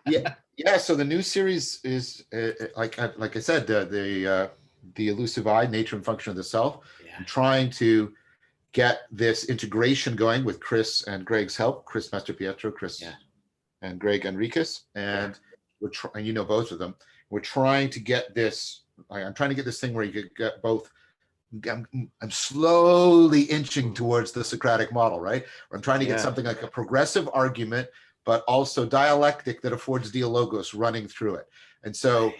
Yeah. So the new series is like I said, the elusive I, nature and function of the self. Yeah. I'm trying to get this integration going with Chris and Greg's help. Chris Masterpietro, Chris and Greg Enriquez, and we're trying. You know both of them. We're trying to get this. I'm trying to get this thing where you could get both. I'm slowly inching towards the Socratic model, right? Where I'm trying to get something like a progressive argument, but also dialectic that affords dialogos running through it. And so,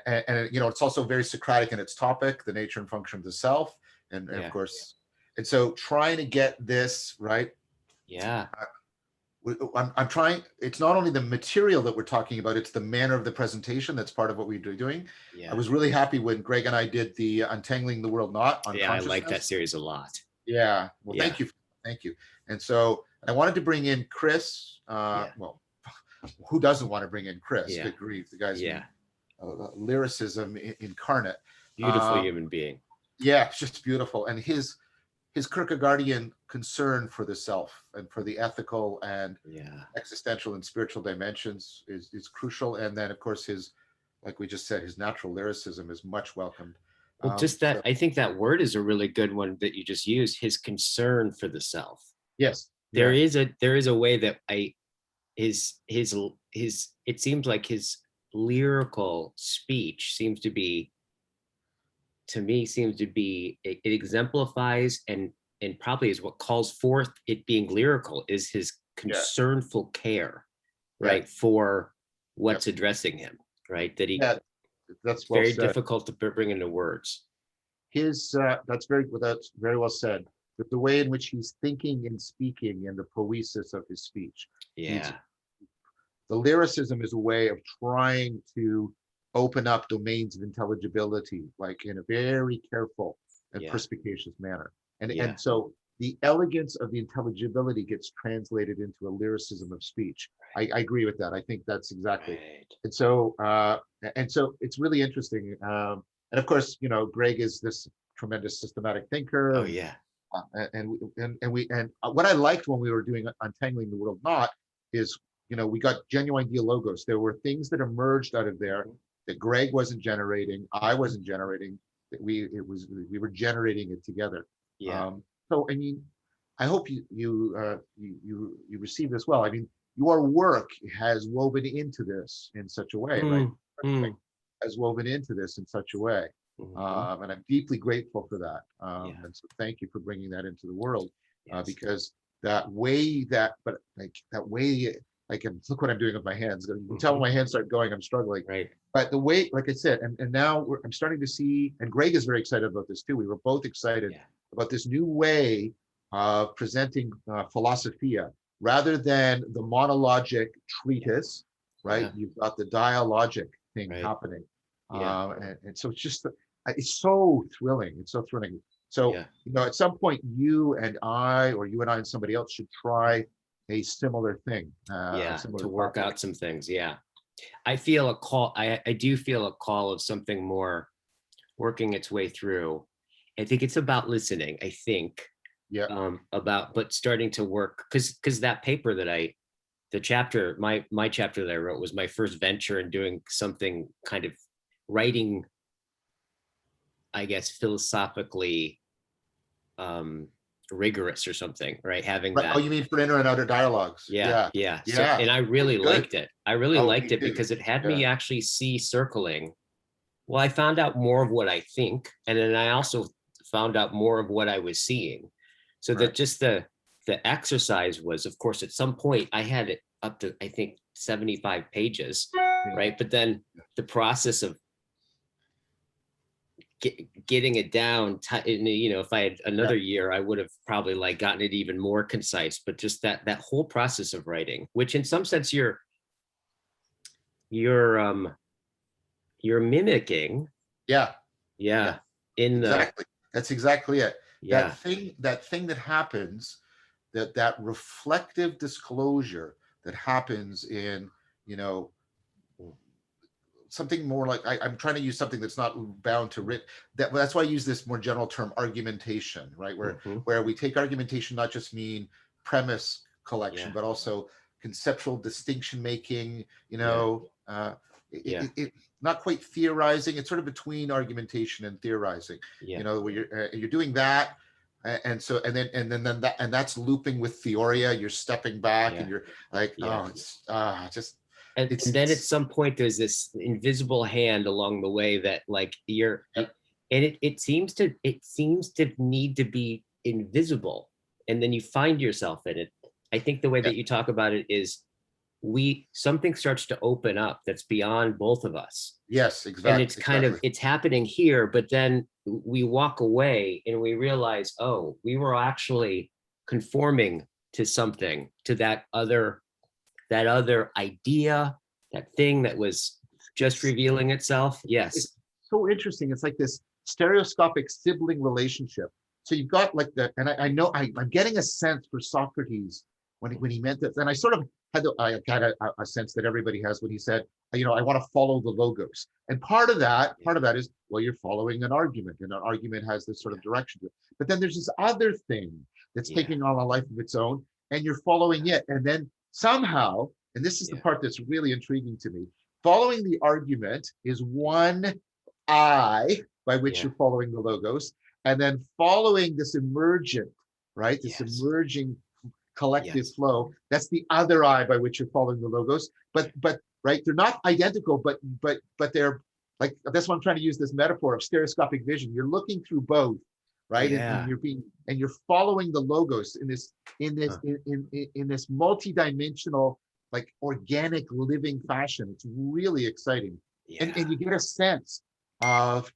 and you know, it's also very Socratic in its topic, the nature and function of the self, and of course, and so trying to get this right. I'm trying. It's not only the material that we're talking about; it's the manner of the presentation that's part of what we're doing. I was really happy when Greg and I did the Untangling the World Knot on consciousness. I like that series a lot. Yeah. Well, thank you. And so I wanted to bring in Chris. Well, who doesn't want to bring in Chris? Good grief, the guy's lyricism incarnate. Beautiful human being. Yeah, it's just beautiful, and his Kierkegaardian concern for the self and for the ethical and existential and spiritual dimensions is crucial. And then, of course, his, like we just said, his natural lyricism is much welcomed. Well, just that, I think that word is a really good one that you just used, his concern for the self. Yes. There is a way that his it seems like his lyrical speech seems to be, to me, it exemplifies and probably is what calls forth it being lyrical, is his concernful care, right, for what's addressing him, right? That he that's very difficult to bring into words. His that's very well said. But the way in which he's thinking and speaking and the poesis of his speech. The lyricism is a way of trying to open up domains of intelligibility, like in a very careful and perspicacious manner. And so the elegance of the intelligibility gets translated into a lyricism of speech. I agree with that. I think that's exactly. And so it's really interesting. And of course, you know, Greg is this tremendous systematic thinker. Oh yeah. And what I liked when we were doing Untangling the World Knot is, you know, we got genuine dialogos. There were things that emerged out of there that Greg wasn't generating, I wasn't generating, that we were generating it together. So I mean, I hope you receive this well. I mean, your work has woven into this in such a way, right? Has woven into this in such a way, and I'm deeply grateful for that. And so thank you for bringing that into the world, because that way, I can look what I'm doing with my hands. You can tell when my hands start going, I'm struggling. Right. But the way, like I said, and now I'm starting to see, and Greg is very excited about this too. We were both excited about this new way of presenting philosophia rather than the monologic treatise, right? You've got the dialogic thing happening. And so it's just, it's so thrilling. It's so thrilling. So, you know, at some point you and I, or you and I and somebody else should try a similar thing. To work out some things. I feel a call. I do feel a call of something more working its way through. I think it's about listening. I think but starting to work, because that paper that the chapter, my chapter that I wrote was my first venture in doing something kind of writing, I guess, philosophically rigorous or something, right? Having that. Oh, you mean for inner and outer dialogues? Yeah. So, and I really liked it. I really liked it because it had me actually see circling. Well, I found out more of what I think, and then I also found out more of what I was seeing. So that just the exercise was, of course, at some point I had it up to, I think, 75 pages, right? But then the process of getting it down, you know, if I had another year, I would have probably like gotten it even more concise. But just that whole process of writing, which in some sense you're mimicking. Exactly. That's exactly it. That thing that happens, that reflective disclosure that happens in, you know, something more like, I'm trying to use something that's not bound to writ. That's why I use this more general term, argumentation, right? Where we take argumentation, not just mean premise collection, but also conceptual distinction making, Yeah. not quite theorizing. It's sort of between argumentation and theorizing, where you're doing that. And that's looping with theoria. You're stepping back and you're like, and then at some point there's this invisible hand along the way that like and it seems to need to be invisible, and then you find yourself in it. I think the way that you talk about it is something starts to open up that's beyond both of us. Yes, exactly. And it's kind of, it's happening here, but then we walk away and we realize, oh, we were actually conforming to something, to that other idea, that thing that was just revealing itself. Yes. It's so interesting. It's like this stereoscopic sibling relationship. So you've got like and I know I'm getting a sense for Socrates when he meant this, and I sort of had a sense that everybody has when he said, I want to follow the logos. And part of that is, well, you're following an argument, and an argument has this sort of direction to it. But then there's this other thing that's taking on a life of its own, and you're following it. And then somehow, and this is the part that's really intriguing to me, following the argument is one eye by which you're following the logos, and then following this emergent, right? This emerging collective flow, that's the other eye by which you're following the logos. But right, they're not identical, but they're like, that's why I'm trying to use this metaphor of stereoscopic vision. You're looking through both, right? And you're following the logos in this multidimensional, like organic living fashion. It's really exciting. And you get a sense of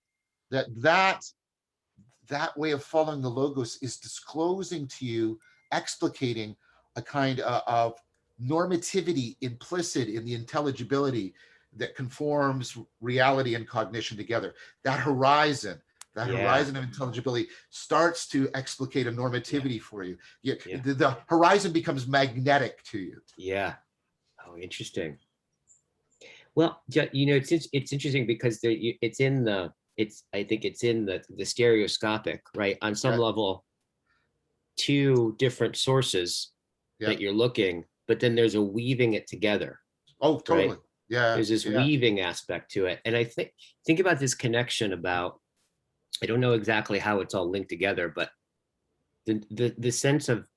that way of following the logos is disclosing to you, explicating a kind of normativity implicit in the intelligibility that conforms reality and cognition together. That horizon of intelligibility starts to explicate a normativity for you. The horizon becomes magnetic to you. Yeah. Oh, interesting. Well, it's interesting because I think it's in the stereoscopic, right? On some level, two different sources that you're looking, but then there's a weaving it together. Oh, totally. Right? Yeah. There's this weaving aspect to it. And I think about this connection about, I don't know exactly how it's all linked together, but the sense of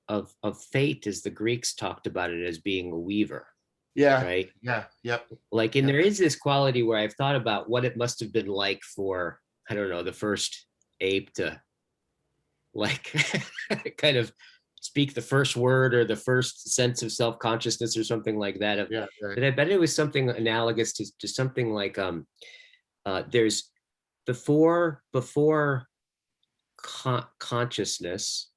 fate, as the Greeks talked about it, as being a weaver. Yeah. Right. Yeah. Yep. Like, and there is this quality where I've thought about what it must have been like for, I don't know, the first ape to like kind of speak the first word or the first sense of self-consciousness or something like that. But I bet it was something analogous to something like there's before consciousness,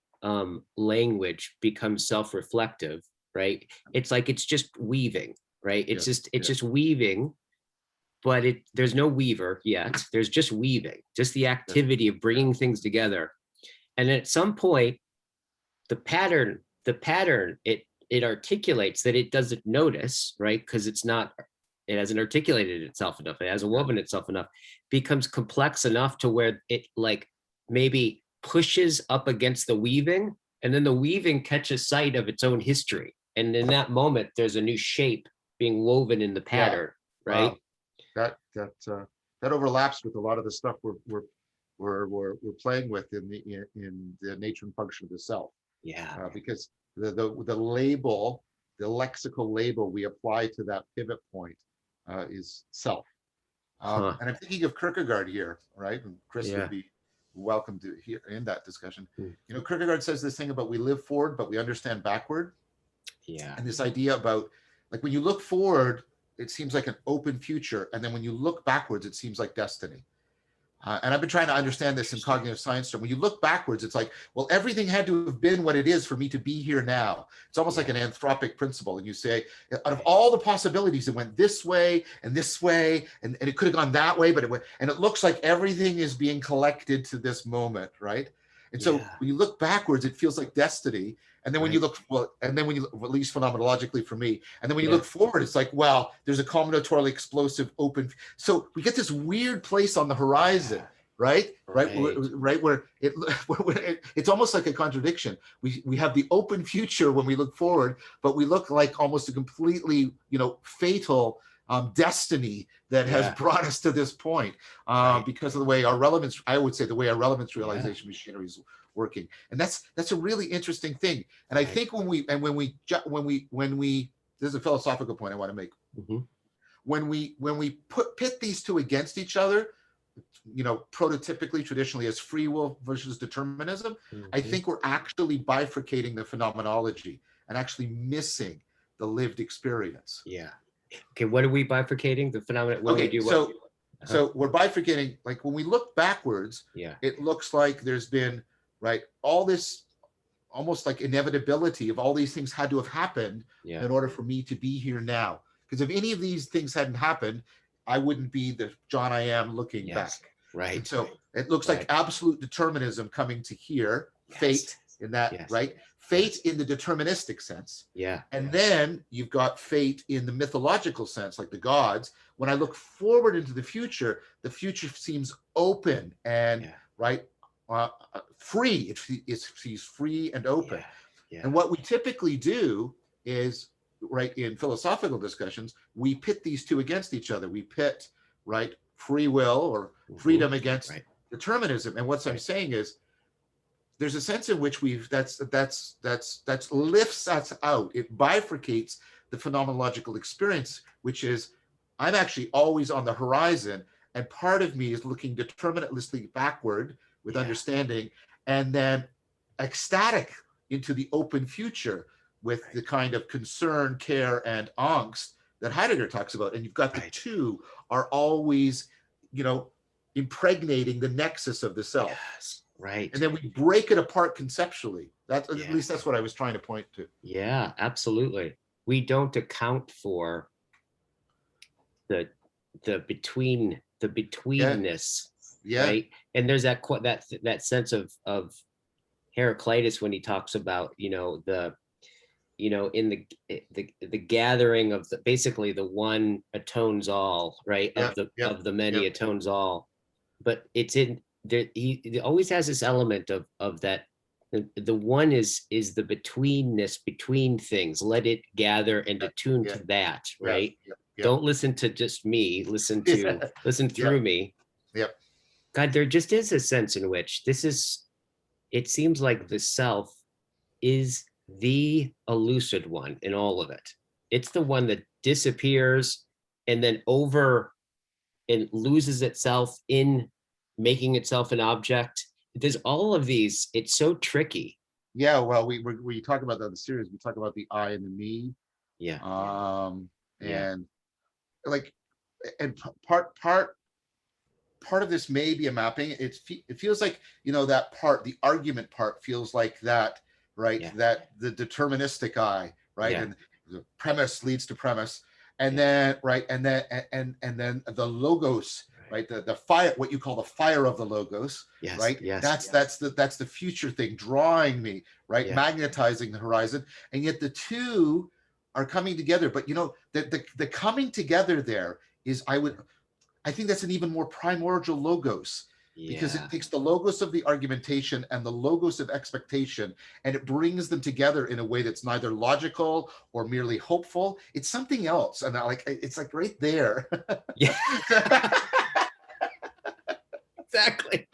language becomes self-reflective, right? It's like it's just weaving, right? It's just weaving, but there's no weaver yet. There's just weaving, just the activity of bringing things together. And at some point, the pattern it articulates that it doesn't notice, right? Because it hasn't articulated itself enough. It hasn't woven itself enough. Becomes complex enough to where it like maybe pushes up against the weaving, and then the weaving catches sight of its own history. And in that moment, there's a new shape being woven in the pattern, right? Wow. That overlaps with a lot of the stuff we're playing with in the nature and function of the self. Yeah. Because the label, the lexical label we apply to that pivot point is self. And I'm thinking of Kierkegaard here, right? And Chris would be welcome to hear in that discussion. Kierkegaard says this thing about we live forward, but we understand backward. Yeah. And this idea about like when you look forward, it seems like an open future. And then when you look backwards, it seems like destiny. And I've been trying to understand this in cognitive science. When you look backwards, it's like, well, everything had to have been what it is for me to be here now. It's almost like an anthropic principle. And you say, out of all the possibilities, it went this way, and it could have gone that way, but it looks like everything is being collected to this moment, right? And so when you look backwards, it feels like destiny. And then when you look, at least phenomenologically for me, and then when you look forward, it's like, well, there's a combinatorially explosive open. So we get this weird place on the horizon, right? Right. Where it's almost like a contradiction. We have the open future when we look forward, but we look like almost a completely, fatal destiny that has brought us to this point because of the way our relevance, I would say the way our relevance realization machinery is working. And that's a really interesting thing. And I think when we this is a philosophical point I want to make. When we pit these two against each other, prototypically, traditionally as free will versus determinism, I think we're actually bifurcating the phenomenology and actually missing the lived experience. Yeah. Okay, what are we bifurcating? The phenomenon? So we're bifurcating, like when we look backwards, it looks like there's been, all this almost like inevitability of all these things had to have happened in order for me to be here now. Because if any of these things hadn't happened, I wouldn't be the John I am looking back. Right. And so it looks like absolute determinism coming to here, fate in that, Fate in the deterministic sense. And then you've got fate in the mythological sense, like the gods. When I look forward into the future seems open and free. It's free and open. And what we typically do is, in philosophical discussions, we pit these two against each other. We pit, free will or freedom against determinism. And what I'm saying is, there's a sense in which that's lifts us out. It bifurcates the phenomenological experience, which is I'm actually always on the horizon, and part of me is looking deterministically backward with understanding, and then ecstatic into the open future with the kind of concern, care, and angst that Heidegger talks about. And you've got the two are always, impregnating the nexus of the self. Right. And then we break it apart conceptually. At least that's what I was trying to point to. Yeah, absolutely. We don't account for the betweenness. Right. And there's that sense of Heraclitus when he talks about, in the gathering of basically the one atones all, right? Of the many atones all. But it's in there, he always has this element of that. The one is the betweenness between things. Let it gather and attune to that, right? Don't listen to just me. Listen through me. God, there just is a sense in which it seems like the self is the elucid one in all of it. It's the one that disappears and then and loses itself in making itself an object. There's all of these. It's so tricky. Yeah, well, we talk about that in the series. We talk about the I and the me. And part of this may be a mapping. It feels like, that part, the argument part feels like that, that the deterministic I, and the premise leads to premise, and then and then the logos, the fire, what you call the fire of the logos, that's the future thing drawing me, magnetizing the horizon, and yet the two are coming together. But the coming together there is, I think that's an even more primordial logos, because it takes the logos of the argumentation and the logos of expectation, and it brings them together in a way that's neither logical or merely hopeful. It's something else, and it's like right there. Exactly.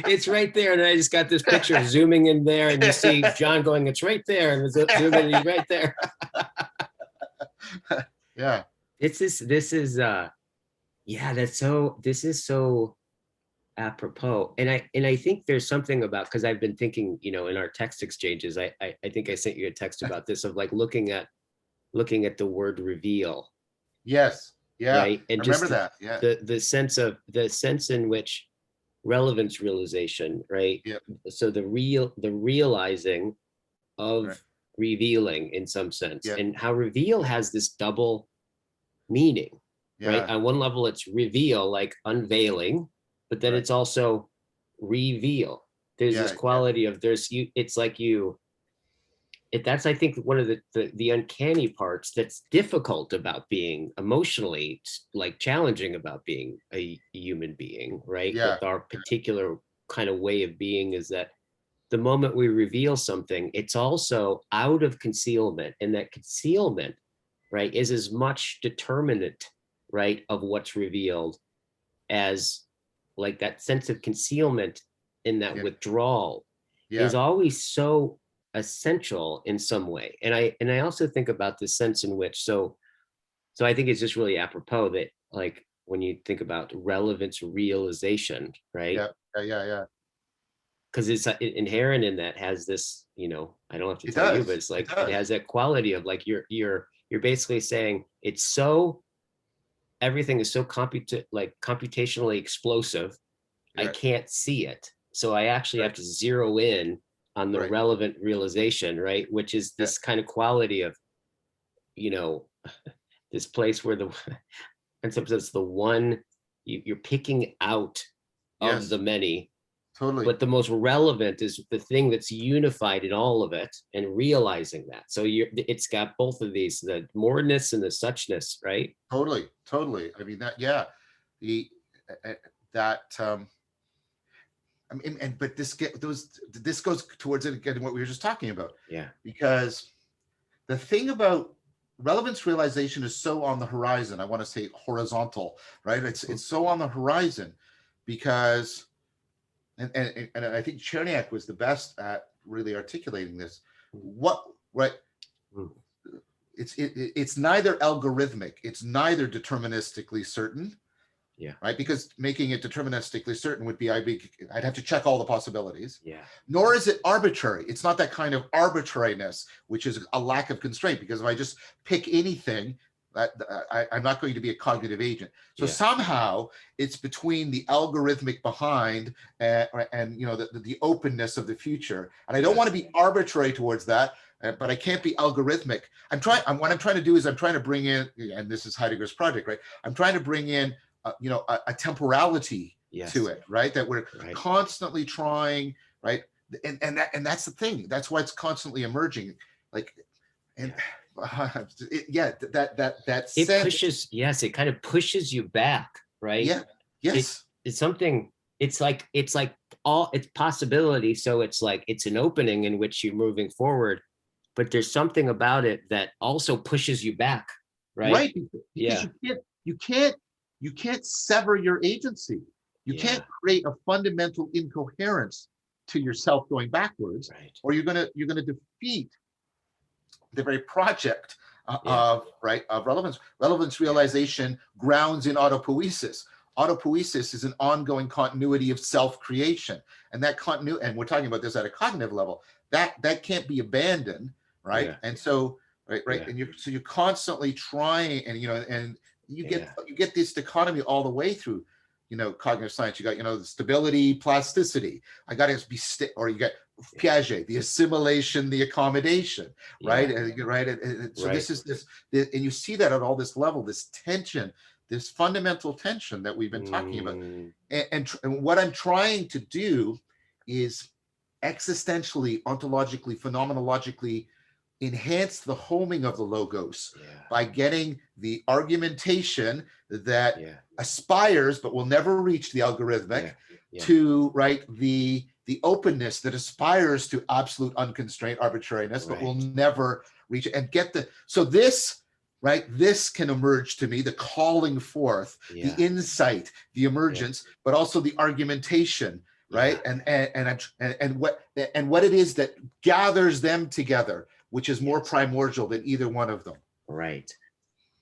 It's right there, and I just got this picture zooming in there, and you see John going, "It's right there," and it's zooming in right there. This is so apropos, and I think there's something about, because I've been thinking, in our text exchanges, I think I sent you a text about this, of like looking at the word reveal. Right. And I just remember that. The sense in which relevance realization, so the realizing of revealing in some sense, and how reveal has this double meaning. On one level, it's reveal, like unveiling, but then it's also reveal. There's this quality of it's like that's, I think, one of the uncanny parts that's difficult about being emotionally like challenging about being a human being, right? Yeah. With our particular kind of way of being, is that the moment we reveal something, it's also out of concealment, and that concealment, right, is as much determinant, right, of what's revealed as like that sense of concealment in that Yeah. withdrawal is Yeah. always so essential in some way. And I also think about the sense in which, so I think it's just really apropos that, like, when you think about relevance realization, right? Yeah. Yeah. Yeah. Yeah. Because it's inherent in that, has this, I don't have to It tell you, but does. it's It like it does. has that quality of like you're basically saying it's so, everything is so computationally explosive, I Yeah. can't see it. So I actually have Right. to zero in on the Right. relevant realization, right? Which is Yeah. this kind of quality of, you know, this place where the, and sometimes the one, you're picking out of the Yes. many, Totally. but the most relevant is the thing that's unified in all of it, and realizing that. So it's got both of these, the moreness and the suchness, right? Totally. Totally. I mean that. Yeah. The that. I mean, but this goes towards it again, what we were just talking about, Yeah. because the thing about relevance realization is so on the horizon. I want to say horizontal, right? It's so on the horizon because, and I think Cherniak was the best at really articulating this. What, right? It's neither algorithmic, it's neither deterministically certain. Yeah. Right, because making it deterministically certain would be I'd have to check all the possibilities. Yeah. Nor is it arbitrary. It's not that kind of arbitrariness, which is a lack of constraint. Because if I just pick anything, I'm not going to be a cognitive agent. So somehow it's between the algorithmic behind and the openness of the future. And I don't want to be arbitrary towards that, but I can't be algorithmic. What I'm trying to do is I'm trying to bring in, and this is Heidegger's project, right? I'm trying to bring in a temporality to it, right? That we're constantly trying, right? And that's the thing. That's why it's constantly emerging. Like, and that It sense. pushes, yes, it kind of pushes you back, right? Yeah. Yes. It's something, it's like all it's possibility. So it's like it's an opening in which you're moving forward, but there's something about it that also pushes you back, right? Right. Because you can't sever your agency. You can't create a fundamental incoherence to yourself going backwards, or you're gonna defeat the very project of relevance realization grounds in autopoiesis. Autopoiesis is an ongoing continuity of self-creation, and that continuity, and we're talking about this at a cognitive level, that can't be abandoned, right? And so and you're constantly trying, and and you get this dichotomy all the way through cognitive science. You got the stability, plasticity. I got to be or you got Piaget, the assimilation, the accommodation, right? And so this is this, and you see that at all this level, this tension, this fundamental tension that we've been talking about. And what I'm trying to do is existentially, ontologically, phenomenologically enhance the homing of the logos by getting the argumentation that aspires but will never reach the algorithmic to the openness that aspires to absolute unconstrained arbitrariness but will never reach it, and get this can emerge to me, the calling forth, the insight, the emergence, but also the argumentation, right? And what it is that gathers them together, which is more primordial than either one of them. Right.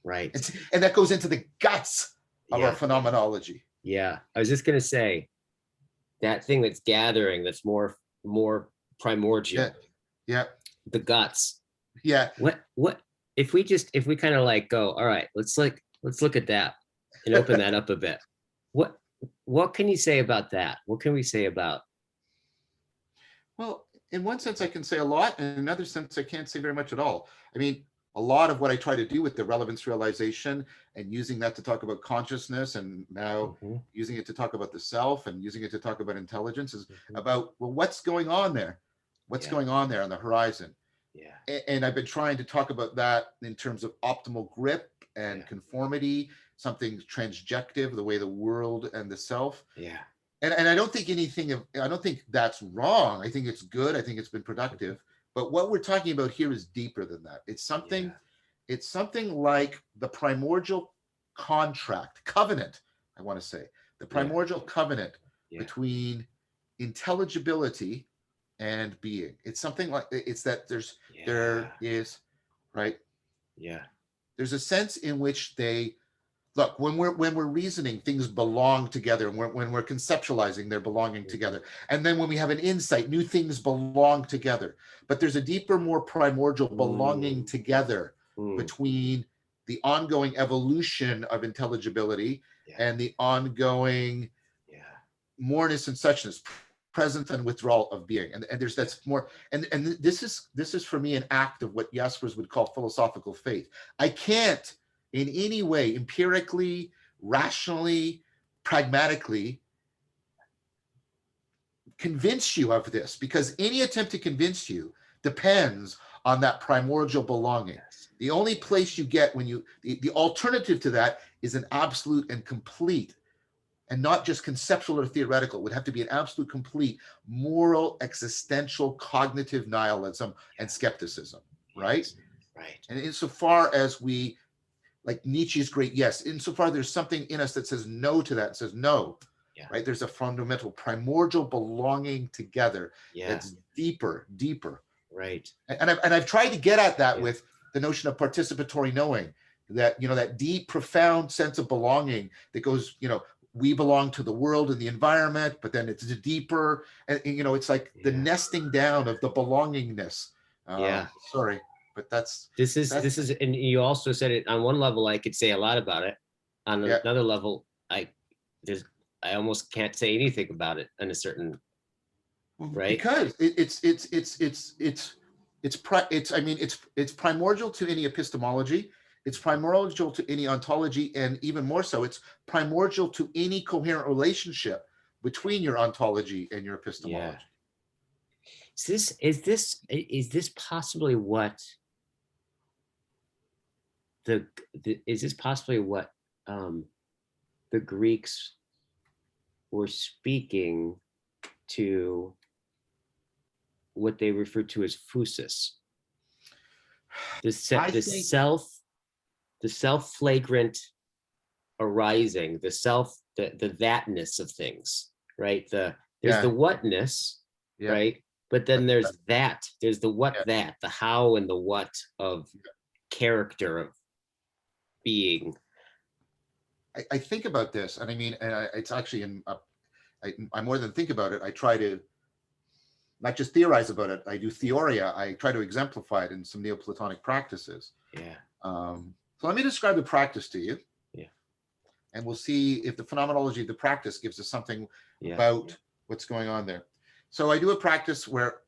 And that goes into the guts of our phenomenology. Yeah. I was just going to say that thing that's gathering, that's more primordial. Yeah. The guts. Yeah. What if we kind of like go, all right, let's look at that and open that up a bit. What can you say about that? What can we say about? Well, in one sense, I can say a lot. In another sense, I can't say very much at all. I mean, a lot of what I try to do with the relevance realization and using that to talk about consciousness, and now using it to talk about the self and using it to talk about intelligence, is about, well, what's going on there? What's going on there on the horizon? And I've been trying to talk about that in terms of optimal grip and conformity, something transjective, the way the world and the self. And I don't think I don't think that's wrong. I think it's good. I think it's been productive. But what we're talking about here is deeper than that. It's something like the primordial covenant, I want to say, the primordial covenant between intelligibility and being. It's something like, it's that there is, right? There's a sense in which they, look, when we're reasoning, things belong together. And when we're conceptualizing, they're belonging together. And then when we have an insight, new things belong together. But there's a deeper, more primordial belonging together between the ongoing evolution of intelligibility and the ongoing moreness and suchness, presence and withdrawal of being. And there's, that's more, and this is for me an act of what Jaspers would call philosophical faith. I can't in any way, empirically, rationally, pragmatically, convince you of this, because any attempt to convince you depends on that primordial belonging. The only place you get when you, the alternative to that is an absolute and complete, and not just conceptual or theoretical, it would have to be an absolute, complete, moral, existential, cognitive nihilism and skepticism, right? And insofar as we, like Nietzsche's great yes, insofar there's something in us that says no to that, and says no, right? There's a fundamental primordial belonging together that's deeper. And I've tried to get at that with the notion of participatory knowing, that, that deep, profound sense of belonging that goes, we belong to the world and the environment, but then it's deeper, and it's like the nesting down of the belongingness. Sorry. But this is, and you also said it on one level, I could say a lot about it. On another level, I almost can't say anything about it in a certain, right? Because it's primordial to any epistemology. It's primordial to any ontology, and even more so, it's primordial to any coherent relationship between your ontology and your epistemology. Is this possibly what the Greeks were speaking to, what they referred to as phusis, the self-flagrant arising, the thatness of things, right? There's the whatness, right? But then there's the what, the how and the what of character, of being. I think about this, and it's actually I more than think about it. I try to not just theorize about it. I do theoria. I try to exemplify it in some Neoplatonic practices. So let me describe the practice to you. And we'll see if the phenomenology of the practice gives us something about what's going on there. So I do a practice where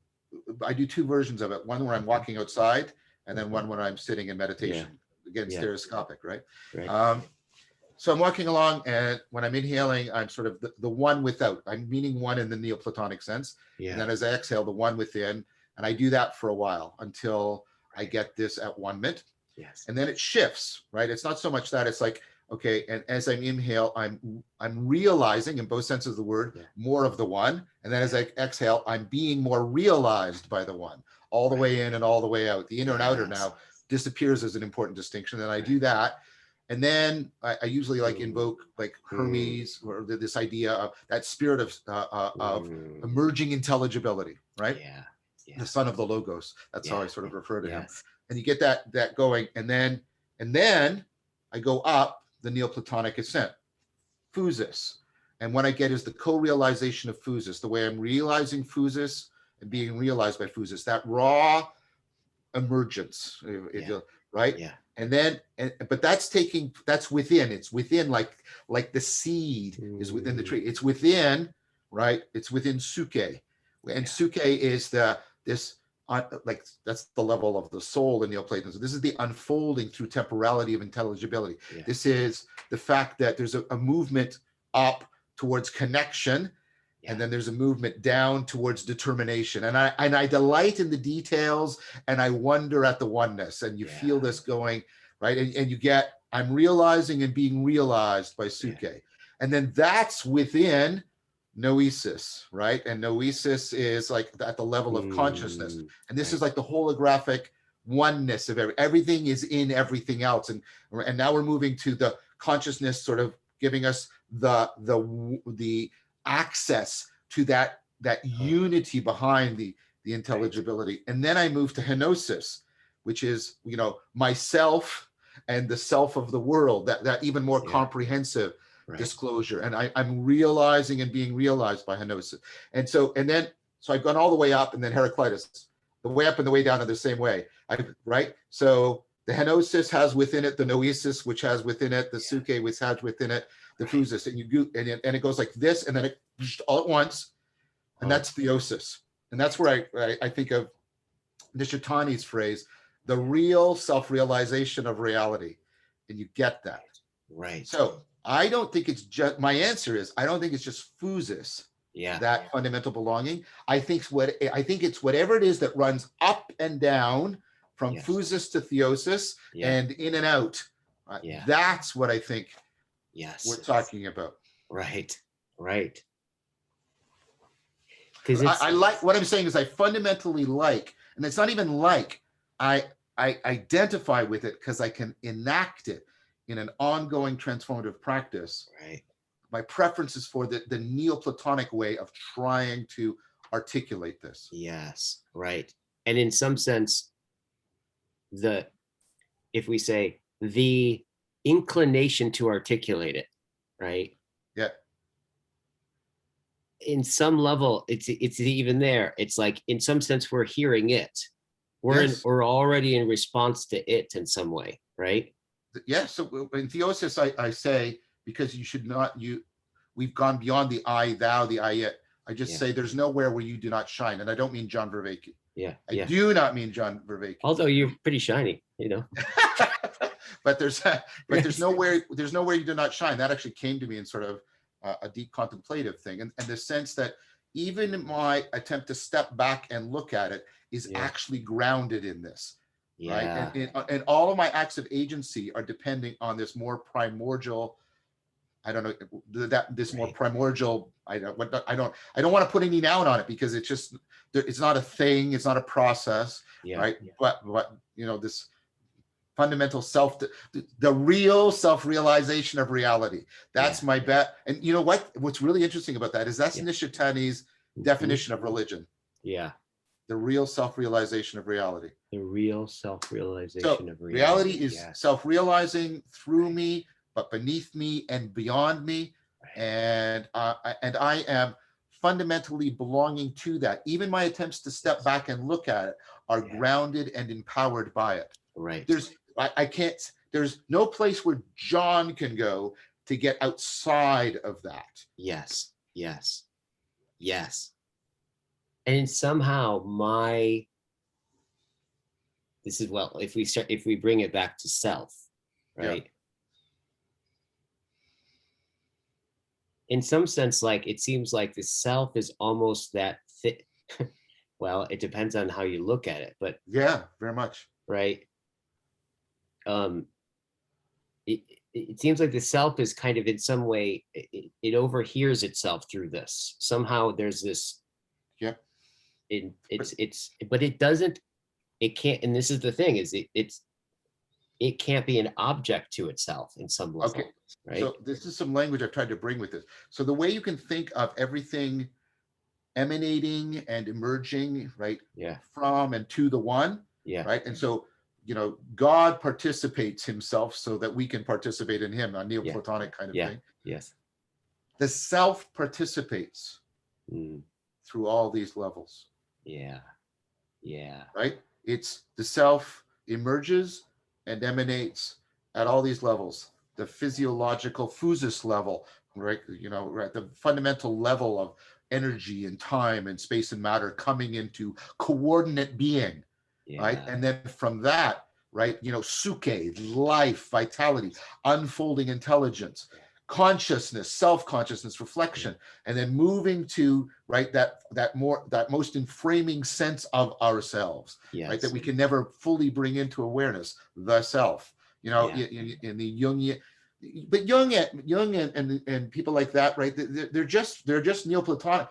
I do two versions of it. One where I'm walking outside, and then one when I'm sitting in meditation. Again, stereoscopic, right? So I'm walking along, and when I'm inhaling, I'm sort of the one without. I'm meaning one in the Neoplatonic sense. And then as I exhale, the one within. And I do that for a while until I get this at one minute. And then it shifts, right? It's not so much that, it's like, okay, and as I inhale, I'm realizing, in both senses of the word, more of the one. And then as I exhale, I'm being more realized by the one, all the way in and all the way out. The inner and outer now disappears as an important distinction. And I do that. And then I usually invoke Hermes, or this idea of that spirit of emerging intelligibility, right? The son of the logos. That's how I sort of refer to him. And you get that going, and then I go up the Neoplatonic ascent, phusis. And what I get is the co-realization of phusis, the way I'm realizing phusis and being realized by phusis, that raw emergence, right? And then, but that's within. It's within, like the seed is within the tree. It's within, right? It's within suke, and suke is that's the level of the soul in Neoplatonism. This is the unfolding through temporality of intelligibility. This is the fact that there's a movement up towards connection, And then there's a movement down towards determination. And I delight in the details, and I wonder at the oneness. And you feel this going, right? And you get, I'm realizing and being realized by Suke. And then that's within noesis, right? And noesis is like at the level of consciousness. And this is like the holographic oneness of everything is in everything else. And now we're moving to the consciousness sort of giving us the access to that unity behind the intelligibility. And then I move to henosis, which is, you know, myself and the self of the world, that even more comprehensive disclosure. And I'm realizing and being realized by henosis. And so I've gone all the way up, and then Heraclitus, the way up and the way down are the same way, right? So the henosis has within it the noesis, which has within it the suke, which has within it the phusis, and it goes like this, and then it all at once, and that's theosis. And that's where I think of Nishitani's phrase, the real self-realization of reality. And you get that. Right. So I don't think it's just, my answer is, I don't think it's just phusis, that fundamental belonging. I think it's whatever it is that runs up and down from phusis to theosis and in and out. That's what I think we're talking about. Right. Because I like what I'm saying is I fundamentally like, and it's not even like, I identify with it because I can enact it in an ongoing transformative practice. Right. My preference is for the Neoplatonic way of trying to articulate this. Yes, right. And in some sense, if we say the inclination to articulate it, right? Yeah. In some level, it's even there. It's like, in some sense, we're hearing it. We're already in response to it in some way, right? Yes. So in theosis, I say, because we've gone beyond the I, thou, the I, it. I just say there's nowhere where you do not shine. And I don't mean John Vervaeke. I do not mean John Vervaeke. Although you're pretty shiny, you know. but there's nowhere you do not shine. That actually came to me in sort of a deep contemplative thing. And the sense that even my attempt to step back and look at it is actually grounded in this. Right. And all of my acts of agency are depending on this more primordial, I don't know, this more primordial, I don't want to put any noun on it, because it's just, it's not a thing, it's not a process, right? But you know, this fundamental the real self-realization of reality. That's my bet. And you know what's really interesting about that is that's Nishitani's definition of religion. The real self-realization of reality. The real self-realization of reality. Reality is self-realizing through me, but beneath me and beyond me. And I am fundamentally belonging to that. Even my attempts to step back and look at it are grounded and empowered by it. Right. There's no place where John can go to get outside of that. Yes. And somehow if we bring it back to self, right? In some sense, like, it seems like the self is almost that fit. Well, it depends on how you look at it, but very much. Right. It seems like the self is kind of, in some way, it overhears itself through this. Somehow there's this. But it doesn't. It can't. And this is the thing: is it can't be an object to itself in some level. Okay. Right. So this is some language I've tried to bring with this. So the way you can think of everything emanating and emerging, right? From and to the one. Right. And so, you know, God participates himself so that we can participate in him, a Neoplatonic kind of thing. Yes. The self participates through all these levels. Right. It's the self emerges and emanates at all these levels. The physiological phusis level, right? You know, right, the fundamental level of energy and time and space and matter coming into coordinate being. Right. And then from that, right, you know, suke, life, vitality, unfolding intelligence, consciousness, self-consciousness, reflection, and then moving to, right, that most inframing sense of ourselves, right, that we can never fully bring into awareness, the self, you know, in the Jungian. But Jung and people like that, right? They're just Neoplatonic.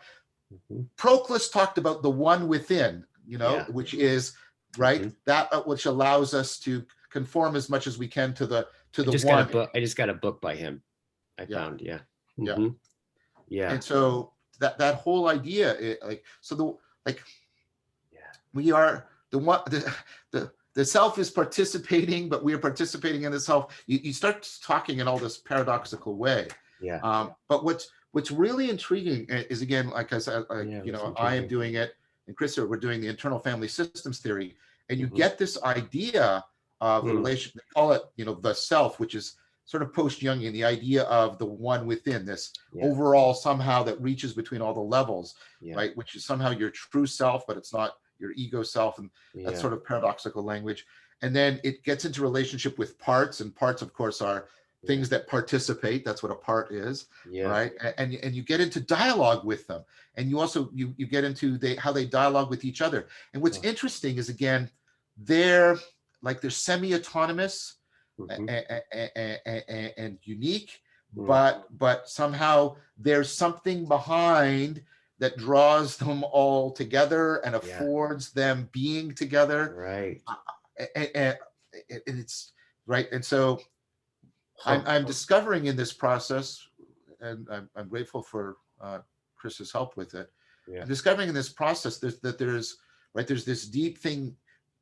Proclus talked about the one within, you know, which is right, that which allows us to conform as much as we can to the one. I just got a book by him. I found, And so that whole idea, we are the one. The self is participating, but we are participating in the self. You start talking in all this paradoxical way. But what's really intriguing is, again, like I said, you know, I am doing it, and Chris, we're doing the internal family systems theory, and you get this idea of the relation. They call it, you know, the self, which is sort of post-Jungian, the idea of the one within, this overall somehow that reaches between all the levels, right? Which is somehow your true self, but it's not your ego self, and that sort of paradoxical language. And then it gets into relationship with parts, and parts, of course, are things that participate. That's what a part is, right? And you get into dialogue with them, and you also you get into how they dialogue with each other. And what's interesting is, again, they're semi-autonomous and unique, but somehow there's something behind that draws them all together and affords them being together. Right. And it's right. And so I'm discovering in this process, and I'm grateful for Chris's help with it. I'm discovering in this process that there's this deep thing,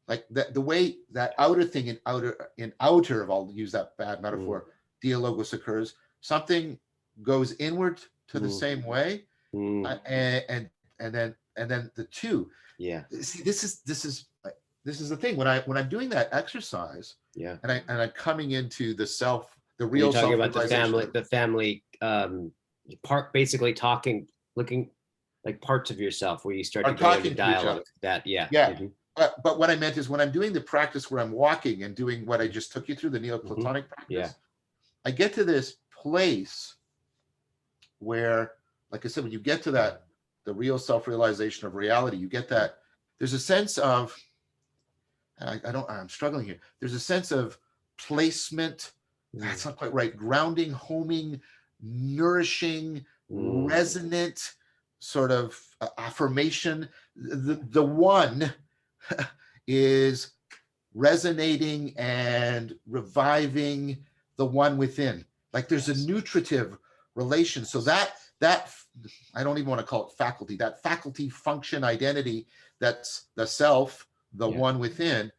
like the way that outer thing in outer, if I'll use that bad metaphor, dialogos occurs, something goes inward to the same way, and then the two. See, this is the thing when I'm doing that exercise, and I'm coming into the self, the real self. You're talking about the family part, basically looking like parts of yourself where you start to go into dialogue. But what I meant is, when I'm doing the practice where I'm walking and doing what I just took you through, the Neoplatonic practice, I get to this place where, like I said, when you get to that, the real self-realization of reality, you get that there's a sense of, I'm struggling here. There's a sense of placement. That's not quite right. Grounding, homing, nourishing, resonant sort of affirmation. The one is resonating and reviving the one within. Like there's a nutritive relation. So that I don't even want to call it faculty, that faculty, function, identity, that's the self, the one within,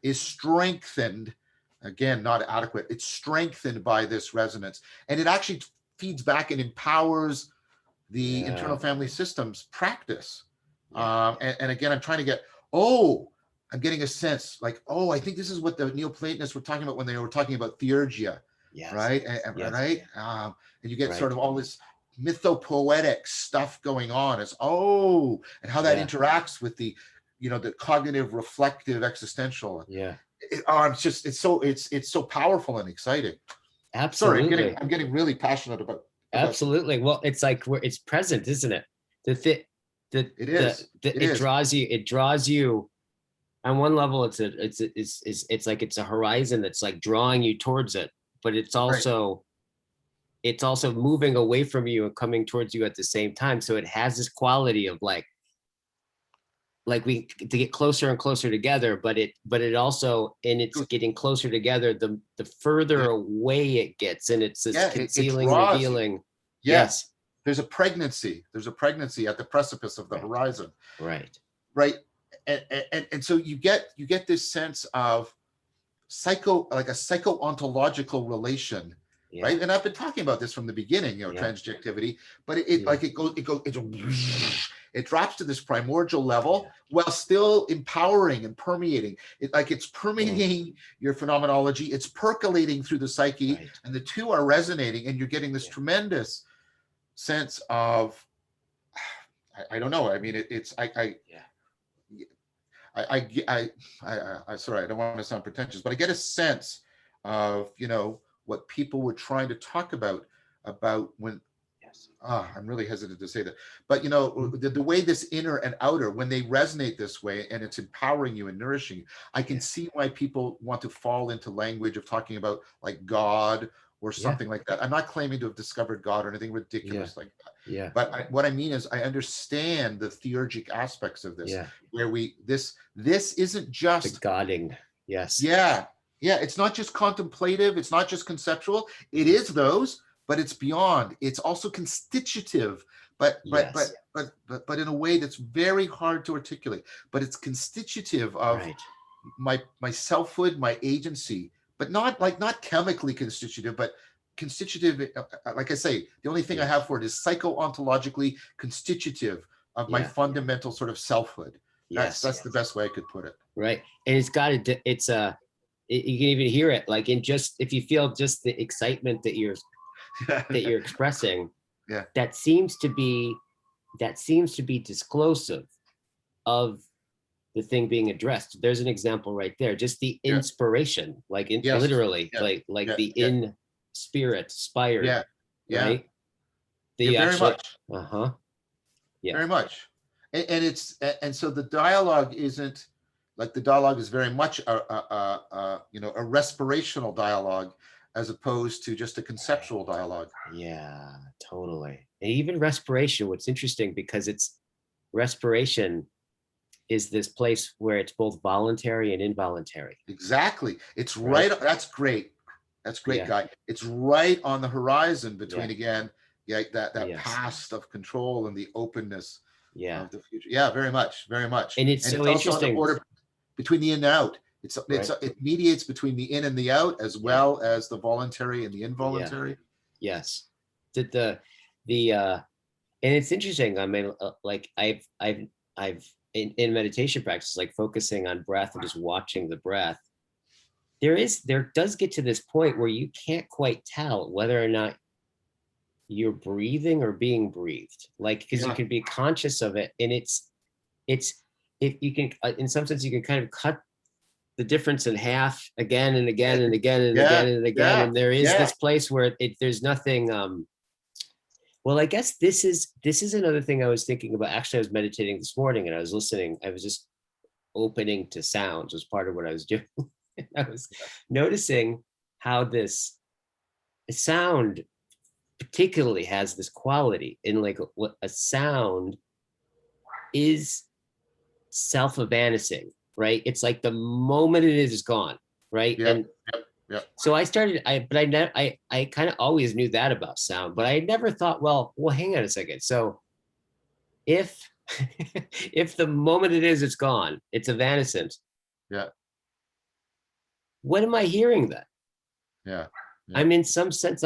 is strengthened. Again, not adequate. It's strengthened by this resonance. And it actually feeds back and empowers the internal family systems practice. And again, I'm trying to get, I'm getting a sense like, I think this is what the Neoplatonists were talking about when they were talking about theurgia, right? Right? And you get sort of all this mythopoetic stuff going on as, and how that interacts with the, the cognitive, reflective, existential. It's so powerful and exciting. Absolutely. Sorry, I'm getting really passionate about. Absolutely. Well, it's like it's present, isn't it? It draws you. On one level, it's like it's a horizon that's like drawing you towards it, but it's also moving away from you and coming towards you at the same time. So it has this quality of like we to get closer and closer together, but it also, and it's getting closer together the further away it gets, and it's this concealing, revealing. Yes. There's a pregnancy at the precipice of the horizon. Right. And so you get this sense of a psycho-ontological relation, right? And I've been talking about this from the beginning, transjectivity, but it drops to this primordial level while still empowering and permeating. It's permeating your phenomenology, it's percolating through the psyche, and the two are resonating, and you're getting this tremendous sense of, I don't know. I mean, I sorry, I don't want to sound pretentious, but I get a sense of, what people were trying to talk about about when, Yes. I'm really hesitant to say that, but you know, the way this inner and outer, when they resonate this way and it's empowering you and nourishing you, I can see why people want to fall into language of talking about like God or something like that. I'm not claiming to have discovered God or anything ridiculous like that. Yeah. But what I mean is I understand the theurgic aspects of this, where this isn't The just godding. Yes. yeah, it's not just contemplative, it's not just conceptual. It is those, but it's beyond. It's also constitutive, but in a way that's very hard to articulate. But it's constitutive of my selfhood, my agency, but not chemically constitutive, but constitutive. Like I say, the only thing I have for it is psycho-ontologically constitutive of my fundamental sort of selfhood. That's the best way I could put it. Right, and it's got to. It's you can even hear it, like in just if you feel just the excitement that you're expressing. Yeah, that seems to be disclosive of the thing being addressed. There's an example right there. Just the inspiration, like literally, like the in spirit, inspired. Right. The very much. Yeah. Very much. And so the dialogue isn't like, the dialogue is very much a respirational dialogue as opposed to just a conceptual dialogue. Yeah, totally. And even respiration, what's interesting, because it's respiration is this place where it's both voluntary and involuntary. Exactly. It's right. That's great. That's great, Guy. It's right on the horizon between that past of control and the openness of the future. Yeah, very much, very much. And it's so interesting. Also between the in and out. It mediates between the in and the out, as well as the voluntary and the involuntary. Yes. And it's interesting. I mean, like I've in meditation practice, like focusing on breath and just watching the breath, there does get to this point where you can't quite tell whether or not you're breathing or being breathed, like, because you can be conscious of it, and it's if you can, in some sense, you can kind of cut the difference in half again and again and again and again and again, and there is this place where there's nothing. Well, I guess this is another thing I was thinking about. Actually, I was meditating this morning and I was listening. I was just opening to sounds was part of what I was doing. I was noticing how this sound particularly has this quality in, like, what a sound is self-evanescing, right? It's like the moment it is gone, right? So I started, I kind of always knew that about sound, but I never thought, well, hang on a second. So if if the moment it is, it's gone, it's evanescent. Yeah. What am I hearing then? Yeah. I'm in some sense,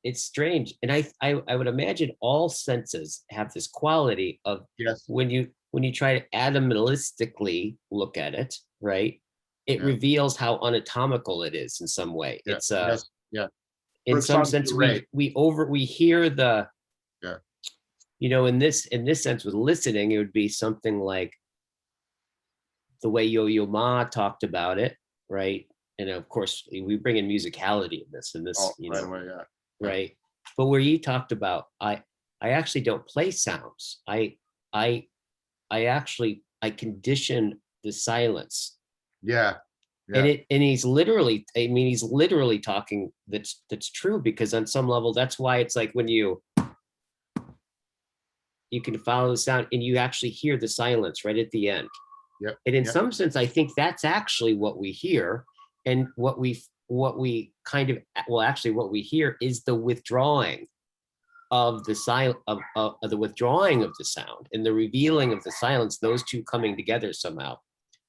it's strange. And I would imagine all senses have this quality of when you try to atomistically look at it, right? It reveals how anatomical it is in some way. It's in some sense, we hear the, in this sense with listening, it would be something like the way Yo-Yo Ma talked about it, right? And of course, we bring in musicality in this, right? But where you talked about, I actually don't play sounds. I condition the silence. And he's literally, he's literally talking. That's true, because on some level, that's why it's like when you can follow the sound and you actually hear the silence right at the end. And in some sense, I think that's actually what we hear. And what we kind of, what we hear is the withdrawing of the the withdrawing of the sound and the revealing of the silence, those two coming together somehow,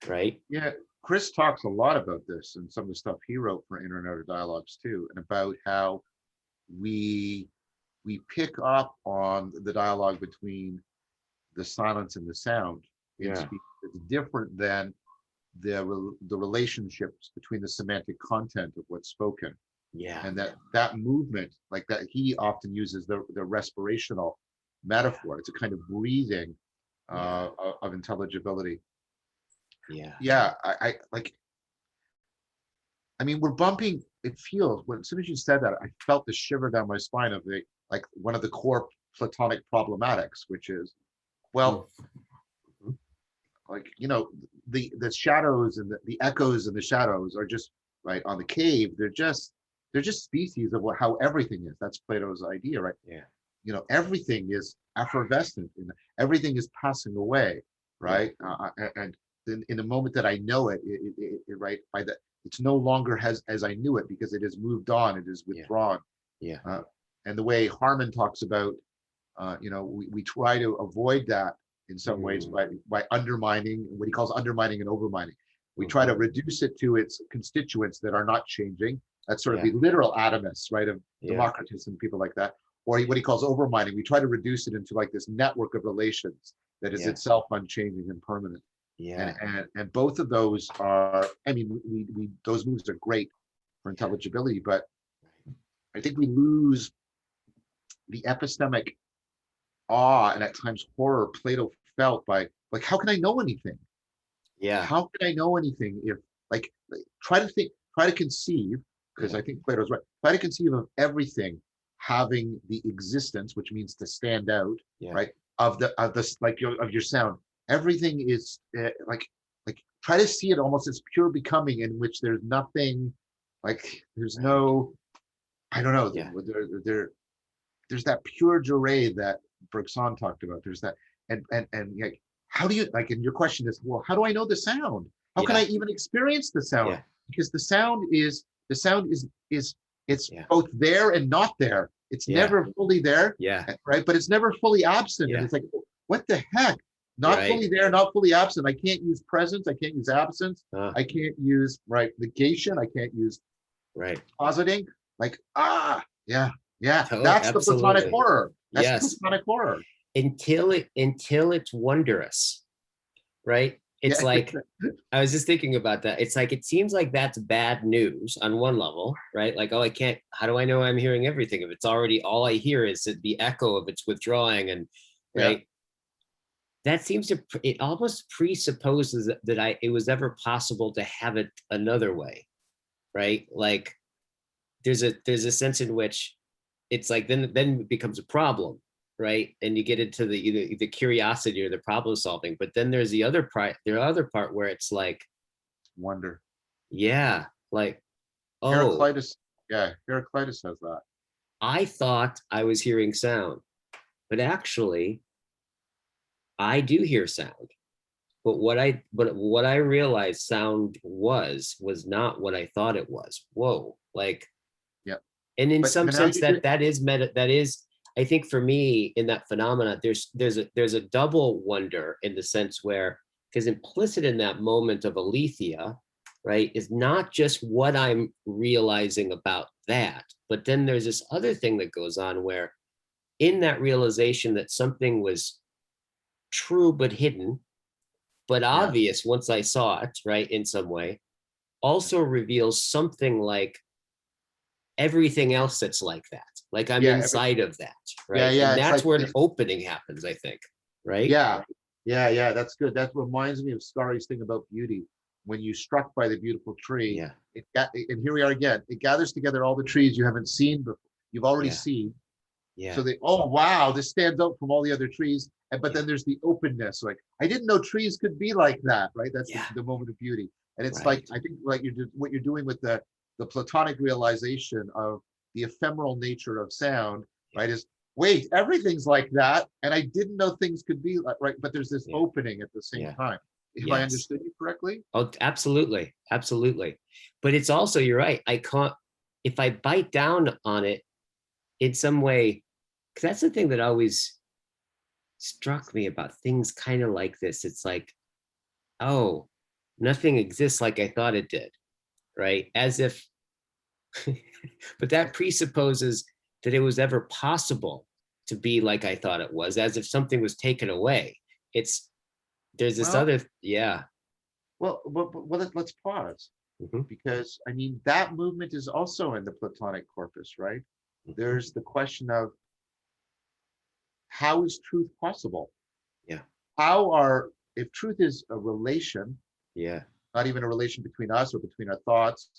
right? Yeah, Chris talks a lot about this and some of the stuff he wrote for Inner and Outer Dialogues too, and about how we pick up on the dialogue between the silence and the sound. It's different than the relationships between the semantic content of what's spoken. And that movement, like that, he often uses the respirational metaphor. It's a kind of breathing of intelligibility. I mean, we're bumping it feels, when as soon as you said that, I felt the shiver down my spine of the, like, one of the core Platonic problematics, which is, well, like, the shadows and the echoes and the shadows are just right on the cave. They're just species of how everything is. That's Plato's idea, right? Yeah. Everything is effervescent and everything is passing away, right? And in the moment that I know it, right, by the, it's no longer as I knew it, because it has moved on, it is withdrawn. Yeah. And the way Harman talks about, we try to avoid that in some ways by undermining what he calls undermining and overmining. We try to reduce it to its constituents that are not changing. That's sort of the literal atomists, right, of Democritus and people like that. Or what he calls overmining. We try to reduce it into like this network of relations that is itself unchanging and permanent. And both of those are, I mean, we those moves are great for intelligibility, but I think we lose the epistemic awe and at times horror Plato felt by, like, how can I know anything? How can I know anything if, like, try to conceive, because I think Plato's right, try to conceive of everything having the existence, which means to stand out, right, of this, like, of your sound. Everything is like try to see it almost as pure becoming, in which there's nothing, like, there's no, I don't know, there's that pure durée that Bergson talked about. There's that, and like, how do you, like, and your question is, well, how do I know the sound? How can I even experience the sound? Because the sound is it's both there and not there. It's never fully there, right? But it's never fully absent. And it's like, what the heck? Not fully there, not fully absent. I can't use presence. I can't use absence. I can't use negation. I can't use positing. Like, that's the Platonic horror. That's Platonic horror. Until it's wondrous, right? It's like, I was just thinking about that. It's like, it seems like that's bad news on one level, right? Like, oh, I can't, how do I know I'm hearing everything if it's already, all I hear is the echo of its withdrawing, and right? That seems to, it almost presupposes that it was ever possible to have it another way, right? Like, there's a sense in which it's like, then it becomes a problem, right? And you get into the curiosity or the problem solving. But then there's the other part where it's like wonder. Like, oh, Heraclitus says that. I thought I was hearing sound, but actually I do hear sound. But what I realized sound was not what I thought it was. Whoa, like, and in some sense that is, I think for me in that phenomena, there's a double wonder, in the sense where, because implicit in that moment of aletheia, right, is not just what I'm realizing about that, but then there's this other thing that goes on where, in that realization that something was true but hidden, but obvious once I saw it, right, in some way, also reveals something like everything else that's like that. Like, I'm inside of that, right? And that's like, where an opening happens, I think, right? That's good. That reminds me of Starry's thing about beauty. When you're struck by the beautiful tree, and here we are again, it gathers together all the trees you haven't seen before, you've already seen. So oh wow, this stands out from all the other trees. But then there's the openness, like, I didn't know trees could be like that, right? That's the moment of beauty. And it's like, I think, like, what you're doing with the Platonic realization of the ephemeral nature of sound, right, is, wait, everything's like that, and I didn't know things could be like, right, but there's this opening at the same time. If I understood you correctly? Oh, absolutely. But it's also, you're right, I can't, if I bite down on it in some way, because that's the thing that always struck me about things kind of like this. It's like, oh, nothing exists like I thought it did, right? As if, but that presupposes that it was ever possible to be like I thought it was, as if something was taken away. There's this other, Well, let's pause, because I mean, that movement is also in the Platonic corpus, right? There's the question of, how is truth possible? If truth is a relation, not even a relation between us or between our thoughts,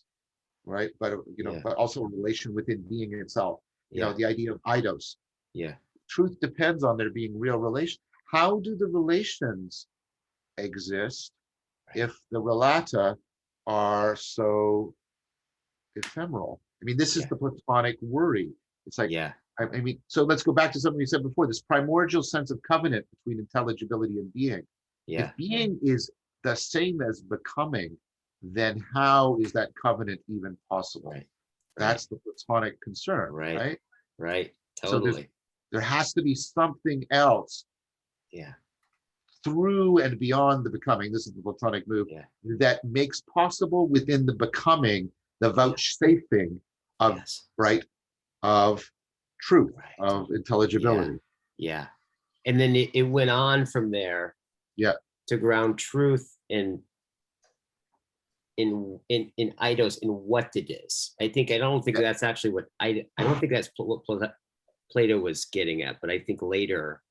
right? But Yeah. but also a relation within being itself. Yeah. The idea of eidos. Yeah. Truth depends on there being real relation. How do the relations exist if the relata are so ephemeral? I mean, this is Yeah. the Platonic worry. It's like, Yeah. I mean, so let's go back to something we said before, this primordial sense of covenant between intelligibility and being. Yeah. If being is the same as becoming, then how is that covenant even possible? Right. That's the Platonic concern, Right. right? Right. So Totally. there has to be something else Yeah. through and beyond the becoming. This is the Platonic move Yeah. that makes possible within the becoming the vouchsafing of Yes. of truth, Right. of Yeah. intelligibility. Yeah. And then it went on from there Yeah, to ground truth in eidos, in what it is. I don't think yeah. that's actually what I don't think that's what Plato was getting at, but I think later.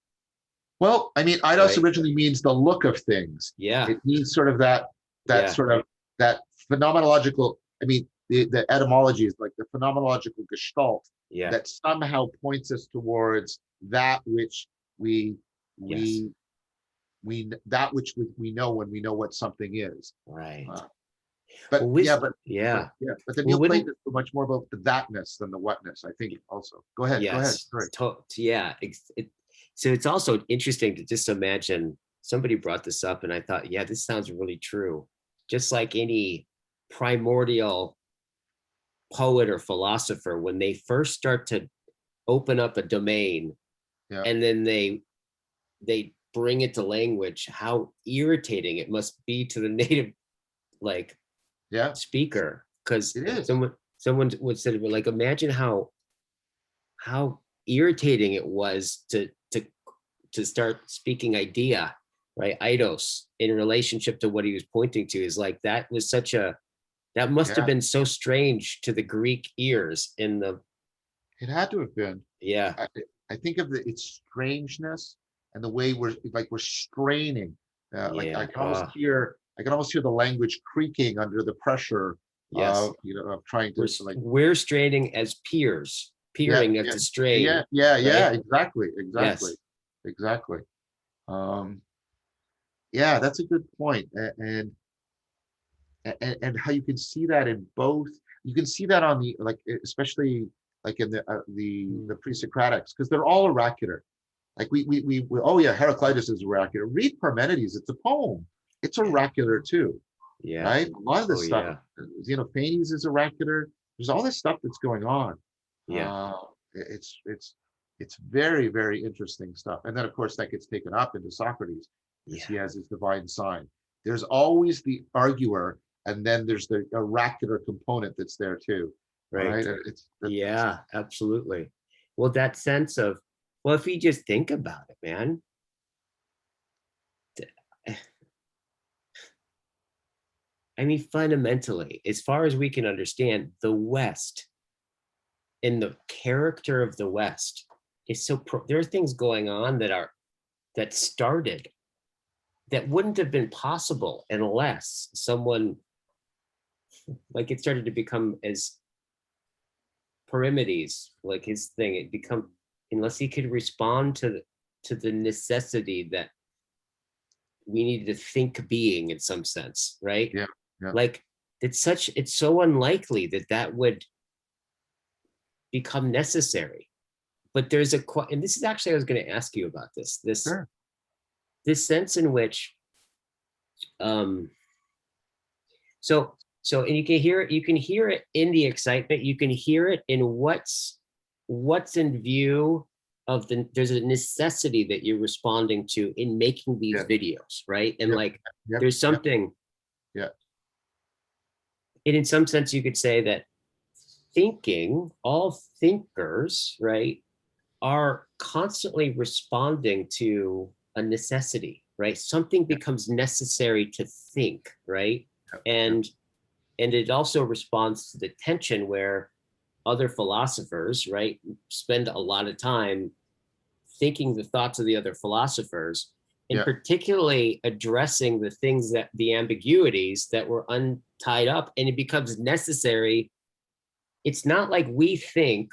Well, I mean, eidos Right. originally means the look of things. Yeah. It means sort of that Yeah. sort of that phenomenological. I mean, the etymology is like the phenomenological gestalt Yeah. that somehow points us towards that which we Yes. that which we know when we know what something is. Right. But Well, yeah, but yeah. but the Well, Neoplatonists are much more about the thatness than the whatness, I think. Also, go ahead. Yes. Sorry. Yeah. So it's also interesting to just imagine, somebody brought this up and I thought, yeah, this sounds really true. Just like any primordial poet or philosopher, when they first start to open up a domain, Yeah, and then they bring it to language, how irritating it must be to the native like yeah, speaker. Because it is. someone would say, like, imagine how irritating it was to start speaking idea, right? Eidos, in relationship to what he was pointing to, is like, that was such a, that must have Yeah, been so strange to the Greek ears in the, it had to have been. yeah. I think of its strangeness and the way we're straining. Like Yeah. I can almost hear the language creaking under the pressure Yes. of trying to like. We're straining as peers, Yeah, peering at the strain. yeah, Right? exactly, Yes. exactly. Yeah, that's a good point. And how you can see that in both. You can see that on the, like, especially like in the pre-Socratics, because they're all oracular. Like oh yeah, Heraclitus is oracular. Read Parmenides, it's a poem. It's oracular too, Yeah. right? A lot of this stuff. Yeah. Xenophanes is oracular. There's all this stuff that's going on. Yeah. It's very, very interesting stuff. And then of course that gets taken up into Socrates, because he has his divine sign. There's always the arguer, and then there's the oracular component that's there too. Right. Right? Absolutely. Well, that sense of, well, if you just think about it, man, I mean, fundamentally, as far as we can understand, the West, in the character of the West, is so there are things going on that started, that wouldn't have been possible unless someone, like, it started to become, as Parmenides, like his thing, it become, unless he could respond to the necessity that we needed to think being, in some sense, right? Yeah. Like, it's so unlikely that would become necessary. But there's and this is actually, I was going to ask you about Sure. this sense in which, so and you can hear it in the excitement, you can hear it in what's in view of there's a necessity that you're responding to in making these videos, right? And there's something, and in some sense you could say that all thinkers, right, are constantly responding to a necessity, right? Something becomes necessary to think, right? And it also responds to the tension where other philosophers, right, spend a lot of time thinking the thoughts of the other philosophers, and particularly addressing the things, that the ambiguities that were untied up, and it becomes necessary it's not like we think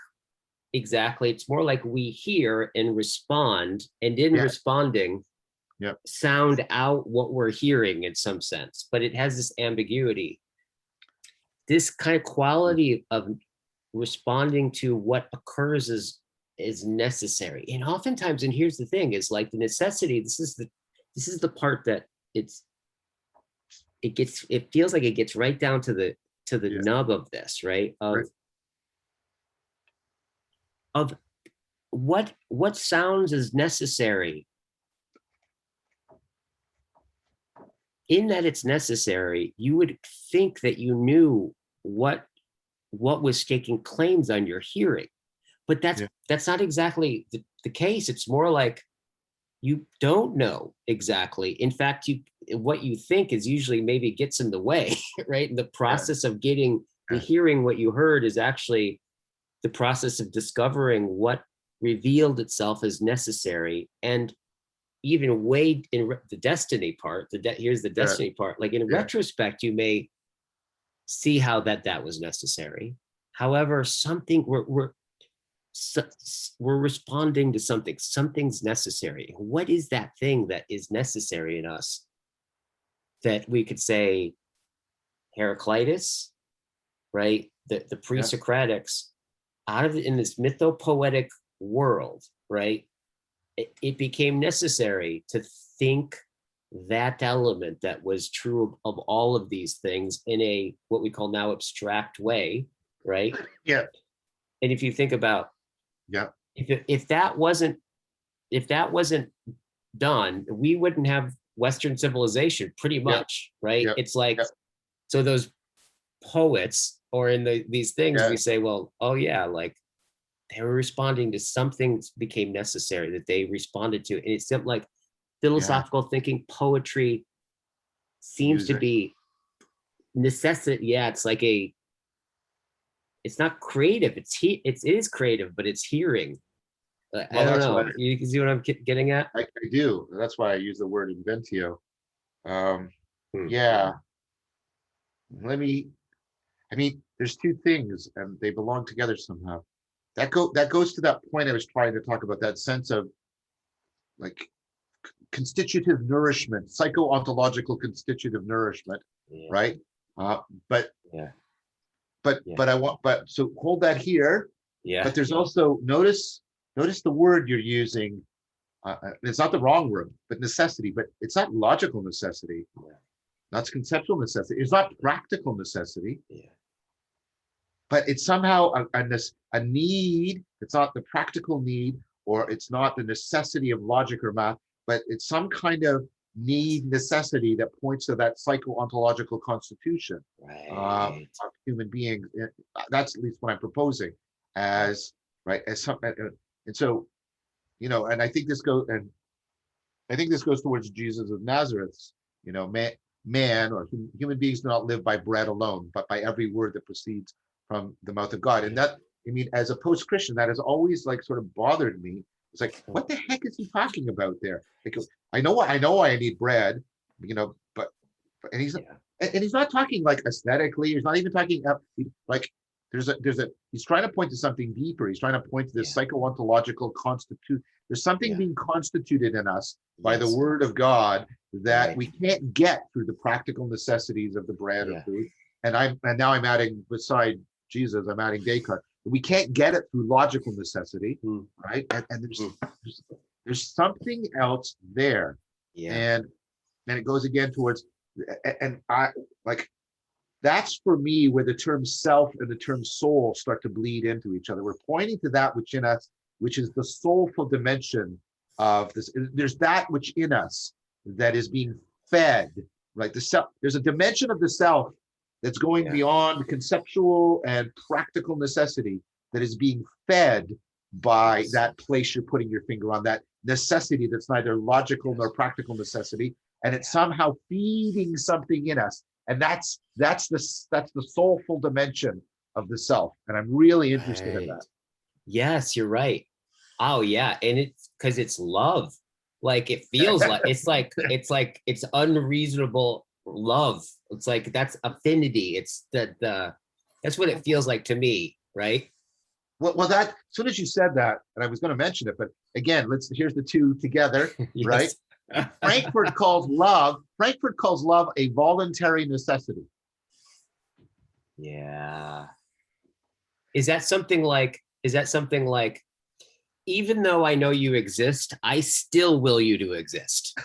exactly, it's more like we hear and respond, and in responding, sound out what we're hearing in some sense, but it has this ambiguity. This kind of quality of responding to what occurs is necessary. And oftentimes, and here's the thing, is like the necessity, this is the part that it feels like it gets right down to the nub of this, right? Of what sounds is necessary. In that it's necessary, you would think that you knew what was staking claims on your hearing, but that's not exactly the case. It's more like you don't know exactly. In fact, what you think is usually maybe gets in the way, right? And the process of getting the hearing what you heard is actually the process of discovering what revealed itself as necessary, and even weighed in the destiny part. Here's the destiny part. Like in retrospect, you may see how that was necessary. However, something we're responding to something. Something's necessary. What is that thing that is necessary in us? That we could say, Heraclitus, right? The pre-Socratics, in this mythopoetic world, right? It became necessary to think that element that was true of all of these things in a what we call now abstract way, right? Yeah. And if you think about, if that wasn't done, we wouldn't have Western civilization, pretty much, right? It's like, so those poets, or in these things, we say, well, oh yeah, like they were responding to something that became necessary that they responded to. And it's something like philosophical thinking, poetry seems to be necessity. Yeah, it's like it's not creative. It is creative, but it's hearing. I don't know. You can see what I'm getting at? I do. That's why I use the word inventio. Yeah. There's two things, and they belong together somehow. That goes to that point I was trying to talk about, that sense of like constitutive nourishment, psycho-ontological constitutive nourishment, right? But so hold that here. But there's also notice the word you're using. It's not the wrong word, but necessity. But it's not logical necessity. That's conceptual necessity. It's not practical necessity. But it's somehow a need. It's not the practical need, or it's not the necessity of logic or math, but it's some kind of necessity that points to that psycho-ontological constitution of human beings. That's at least what I'm proposing as something. And so, and I think this goes towards Jesus of Nazareth. Man or human beings do not live by bread alone, but by every word that proceeds from the mouth of God. And that, as a post-Christian, that has always like sort of bothered me. It's like, what the heck is he talking about there? Because I know why I need bread, but he's not talking like aesthetically. He's not even talking like he's trying to point to something deeper. He's trying to point to this psycho-ontological constitute. There's something being constituted in us by the word of God that we can't get through the practical necessities of the bread or food. And now I'm adding, beside Jesus, I'm adding Descartes. We can't get it through logical necessity, right? And there's something else there. And it goes again towards, and I like, that's for me where the term self and the term soul start to bleed into each other. We're pointing to that which in us, which is the soulful dimension of this. There's that which in us that is being fed, right? The self, there's a dimension of the self that's going beyond conceptual and practical necessity, that is being fed by that place you're putting your finger on, that necessity that's neither logical nor practical necessity, and it's somehow feeding something in us. And that's the soulful dimension of the self. And I'm really interested in that. Yes, you're right. Oh yeah. And it's because it's love. Like it feels like it's unreasonable love. It's like that's affinity. It's that's what it feels like to me. right? Well, that as soon as you said that, and I was going to mention it, but again, here's the two together, right? Frankfurt calls love a voluntary necessity. Yeah. Is that something like, even though I know you exist, I still will you to exist?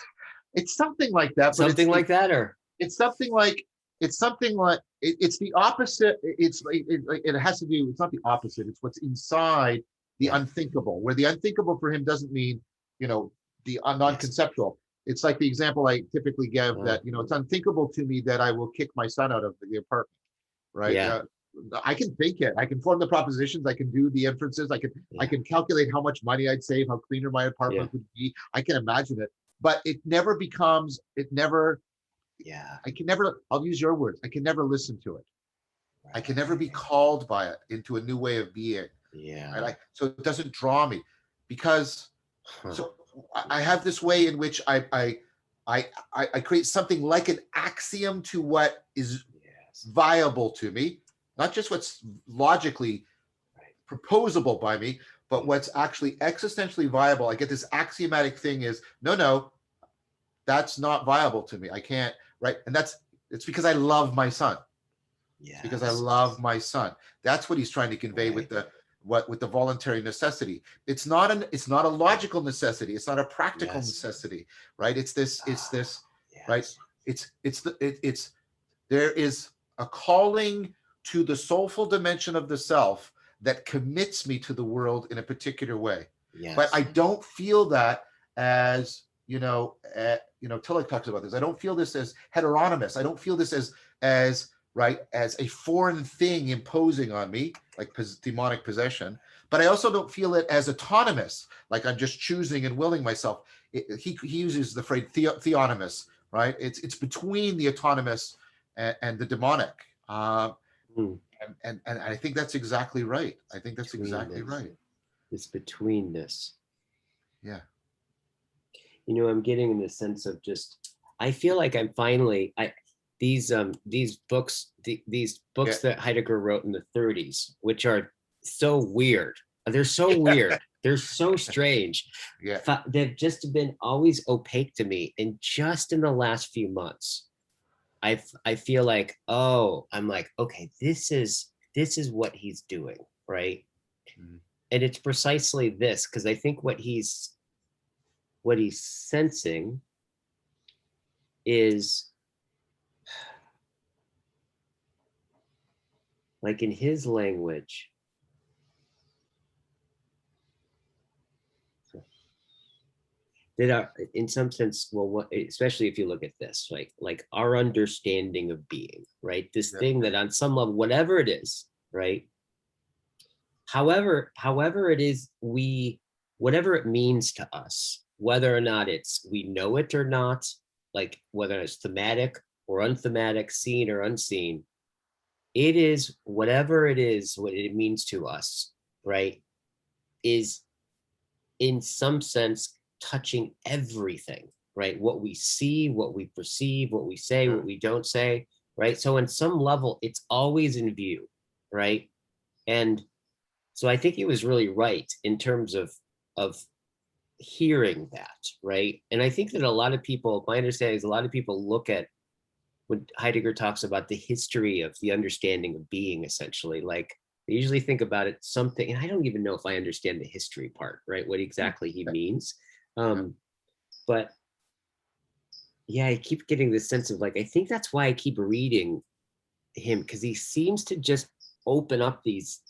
It's something like that. Something like that, or it's something like it's the opposite. It has to do. It's not the opposite. It's what's inside the unthinkable. Where the unthinkable for him doesn't mean, the non-conceptual. It's like the example I typically give that it's unthinkable to me that I will kick my son out of the apartment. Right. Yeah. I can think it. I can form the propositions. I can do the inferences. I can calculate how much money I'd save, how cleaner my apartment would be. I can imagine it, but it never becomes. It never. Yeah. I can never. I'll use your words. I can never listen to it. I can never be called by it into a new way of being. Yeah. Right? So it doesn't draw me, because so I have this way in which I create something like an axiom to what is viable to me, not just what's logically proposable by me, but what's actually existentially viable. I get this axiomatic thing is, no, that's not viable to me. I can't, right? And it's because I love my son. Yes. Because I love my son. That's what he's trying to convey with the voluntary necessity. It's not a logical necessity. It's not a practical necessity, right? It's this, right? There is a calling to the soulful dimension of the self that commits me to the world in a particular way. Yes. But I don't feel that as, Tillich talks about this. I don't feel this as heteronymous. I don't feel this as a foreign thing imposing on me, like demonic possession. But I also don't feel it as autonomous, like I'm just choosing and willing myself. He uses the phrase theonomous, right? It's between the autonomous and the demonic. And I think that's exactly right. I think that's exactly right. It's betweenness. Yeah. I'm getting in the sense of I feel like I'm finally, these books that Heidegger wrote in the 30s, which are so weird. They're so weird. They're so strange. Yeah. They've just been always opaque to me. And just in the last few months, I feel like, I'm like, okay, this is what he's doing, right? Mm-hmm. And it's precisely this, because I think what he's sensing is, like, in his language, that are, in some sense, especially if you look at this, like our understanding of being, right? This thing that on some level, whatever it is, right? However it is, whatever it means to us, whether or not we know it or not, like whether it's thematic or unthematic, seen or unseen, it is whatever it is, what it means to us, right? Is in some sense touching everything, right? What we see, what we perceive, what we say, what we don't say, right? So on some level, it's always in view, right? And so I think he was really right in terms of hearing that, right? And I think that a lot of people, my understanding is a lot of people look at when Heidegger talks about the history of the understanding of being, essentially, like they usually think about it something, and I don't even know if I understand the history part, right? What exactly he means. But yeah, I keep getting this sense of like, I think that's why I keep reading him, because he seems to just open up this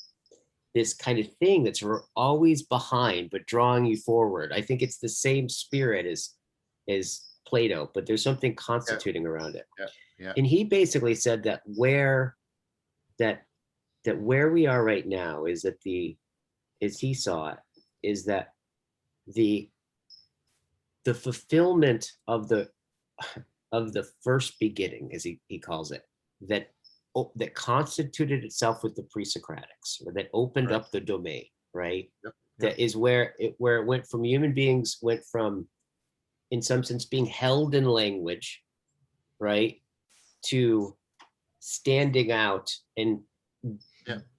kind of thing that's always behind, but drawing you forward. I think it's the same spirit as Plato, but there's something constituting around it. Yeah. And he basically said that where we are right now is that as he saw it, is that the fulfillment of the first beginning, as he calls it, that constituted itself with the pre-Socratics, or that opened up the domain, right? Yep. That is where it went from human beings, went from, in some sense, being held in language, right, to standing out and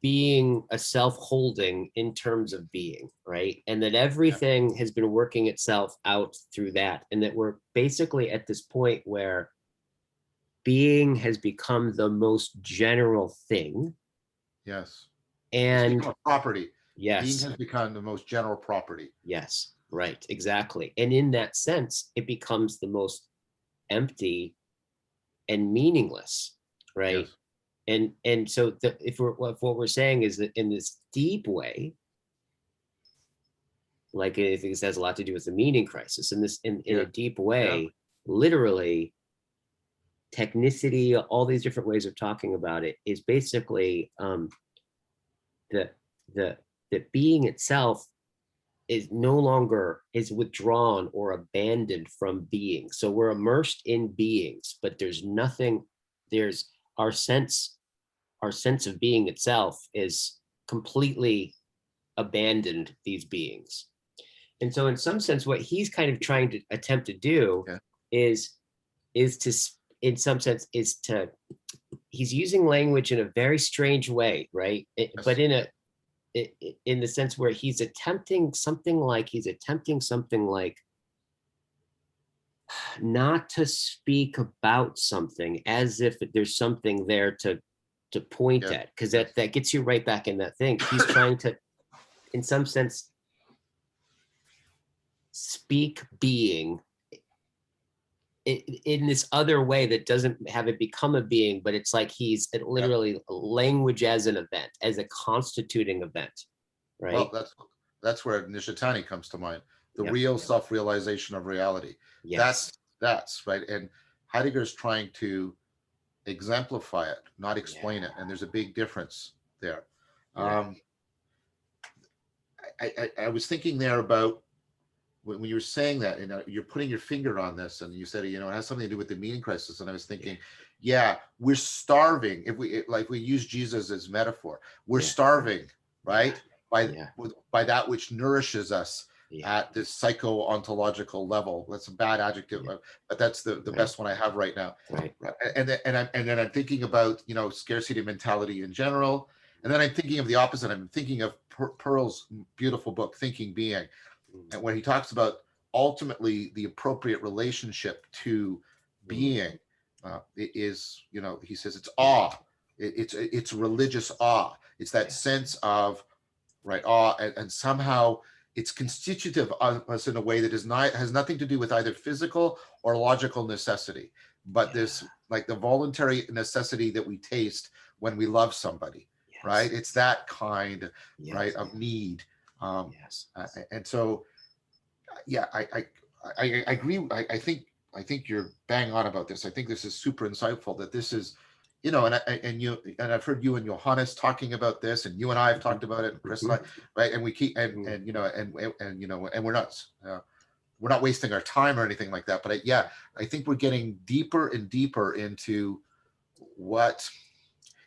being a self-holding in terms of being, right? And that everything has been working itself out through that. And that we're basically at this point where being has become the most general thing. Yes. And property. Yes. Being has become the most general property. Yes, right, exactly. And in that sense, it becomes the most empty and meaningless, right? Yes. And so if what we're saying is that in this deep way, like I think this has a lot to do with the meaning crisis, in a deep way, literally, technicity, all these different ways of talking about it is basically the being itself is no longer is withdrawn or abandoned from being. So we're immersed in beings, but there's nothing, there's our sense of being itself is completely abandoned these beings. And so in some sense, what he's kind of trying to attempt to do is to, in some sense, is to, he's using language in a very strange way, right? But in the sense where he's attempting something like not to speak about something as if there's something there to point at, because that gets you right back in that thing. He's trying to, in some sense, speak being in this other way that doesn't have it become a being, but it's like he's literally language as an event, as a constituting event, right? Well, that's where Nishitani comes to mind. The real self-realization of reality. Yes. That's right. And Heidegger's trying to exemplify it, not explain it. And there's a big difference there. I was thinking there about when you were saying that, you're putting your finger on this, and you said, it has something to do with the meaning crisis. And I was thinking, we're starving. If we use Jesus as metaphor, we're starving, right? By that which nourishes us at this psycho-ontological level. That's a bad adjective, but that's the best one I have right now. Right. And then I'm thinking about, scarcity mentality in general. And then I'm thinking of the opposite. I'm thinking of Pearl's beautiful book, Thinking Being. And when he talks about ultimately the appropriate relationship to being, it is, he says it's awe. It's religious awe. It's that sense of awe, and somehow it's constitutive of us in a way that has nothing to do with either physical or logical necessity, but this like the voluntary necessity that we taste when we love somebody, right? It's that kind, right, of need. And so, I agree. I think you're bang on about this. I think this is super insightful. That this is, and I've heard you and Johannes talking about this, and you and I have talked about it, and Chris and I, right? And we keep and we're not wasting our time or anything like that. But I think we're getting deeper and deeper into what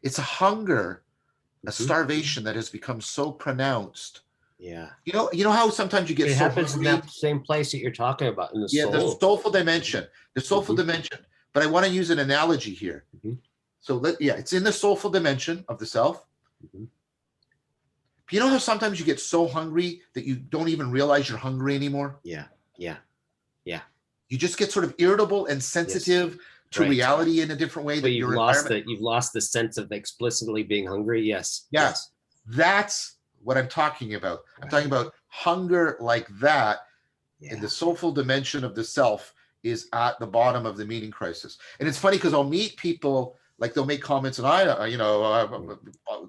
it's a hunger, a starvation that has become so pronounced. You know how sometimes you get it so happens hungry? in that same place that you're talking about, in the soul. The soulful dimension, dimension. But I want to use an analogy here. So it's in the soulful dimension of the self. You know how sometimes you get so hungry that you don't even realize you're hungry anymore? Yeah. You just get sort of irritable and sensitive to reality in a different way. So you've lost the sense of explicitly being hungry. Yes. That's what I'm talking about. I'm talking about hunger like that in the soulful dimension of the self is at the bottom of the meaning crisis. And it's funny because I'll meet people, like they'll make comments, and the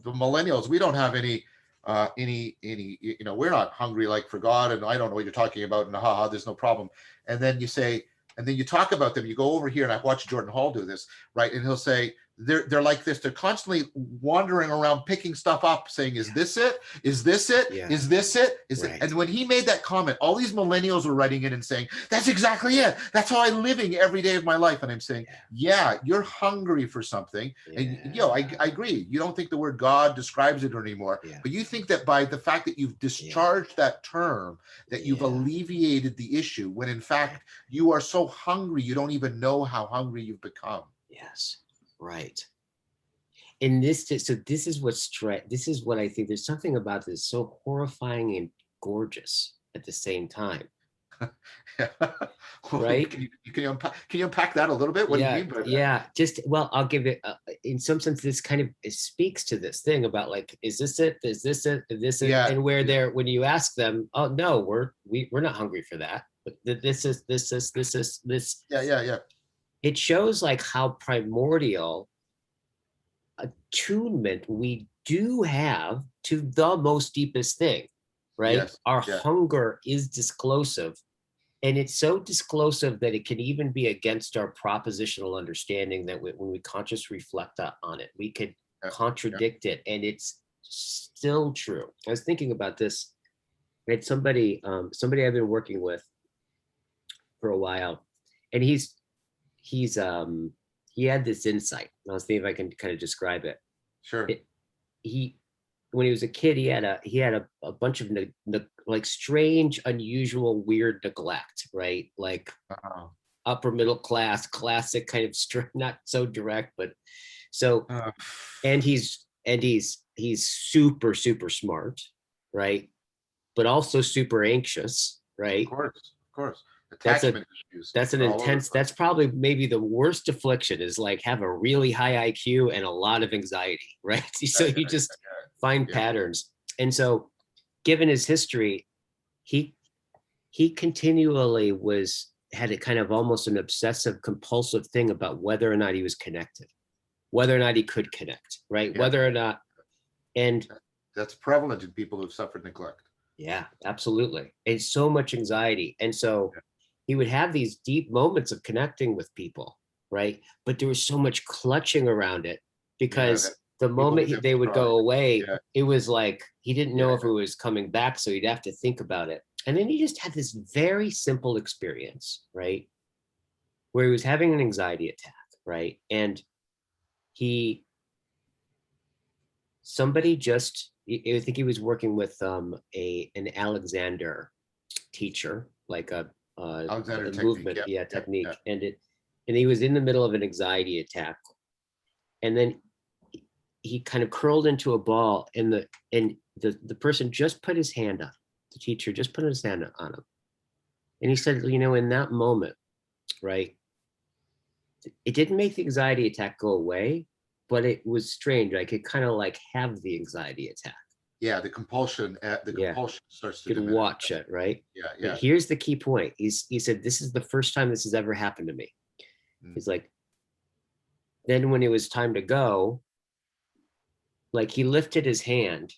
millennials, we don't have any, we're not hungry like for God, and I don't know what you're talking about, and there's no problem. And then you say, and then you talk about them, you go over here, and I've watched Jordan Hall do this, right? And he'll say, they're like this. They're constantly wandering around, picking stuff up, saying, "Is this it? Is this it? Is this it? Is it?" And when he made that comment, all these millennials were writing in and saying, "That's exactly it. That's how I'm living every day of my life." And I'm saying, you're hungry for something. And I agree. You don't think the word God describes it anymore, but you think that by the fact that you've discharged that term, that you've alleviated the issue, when in fact you are so hungry you don't even know how hungry you've become. Yes. Right. And this, so this is this is what I think, there's something about this so horrifying and gorgeous at the same time. Well, Right? Can you unpack that a little bit? What do you mean by that? Yeah, just, well, I'll give it, in some sense, this kind of, it speaks to this thing about like, is this it? Is this it? Is this it? Yeah, And where yeah. they're, when you ask them, oh no, we're not hungry for that. But this is this. Yeah. It shows like how primordial attunement we do have to the most deepest thing, right? Yes, Our yeah. hunger is disclosive. And it's so disclosive that it can even be against our propositional understanding that when we consciously reflect on it, we could contradict it, and it's still true. I was thinking about this. I had somebody I've been working with for a while, and he had this insight. I'll see if I can kind of describe it. Sure. He when he was a kid, he had a bunch of like strange, unusual, weird neglect, right? Like upper middle class, classic kind of not so direct, but so, and he's super, super smart, right? But also super anxious, right? Of course. Attachment issues. That's an intense, that's probably maybe the worst affliction, is like have a really high IQ and a lot of anxiety, right? So you just find patterns. And so given his history, he continually had a kind of almost an obsessive compulsive thing about whether or not he was connected, whether or not he could connect, right? Whether or not, and that's prevalent in people who've suffered neglect. Yeah, absolutely. And so much anxiety. And so he would have these deep moments of connecting with people, right? But there was so much clutching around it, because the moment they would go away, it was like he didn't know if it was coming back, so he'd have to think about it. And then he just had this very simple experience, right? Where he was having an anxiety attack, right? And somebody just, I think he was working with an Alexander teacher, like a movement, technique. And he was in the middle of an anxiety attack, and then he kind of curled into a ball, and the person just put his hand up. The teacher just put his hand on him, and he said, in that moment, right, it didn't make the anxiety attack go away, but it was strange. I could kind of like have the anxiety attack. Yeah, the compulsion starts to diminish. Watch it, right? Yeah. But here's the key point. He said, this is the first time this has ever happened to me. He's like, then when it was time to go, like he lifted his hand,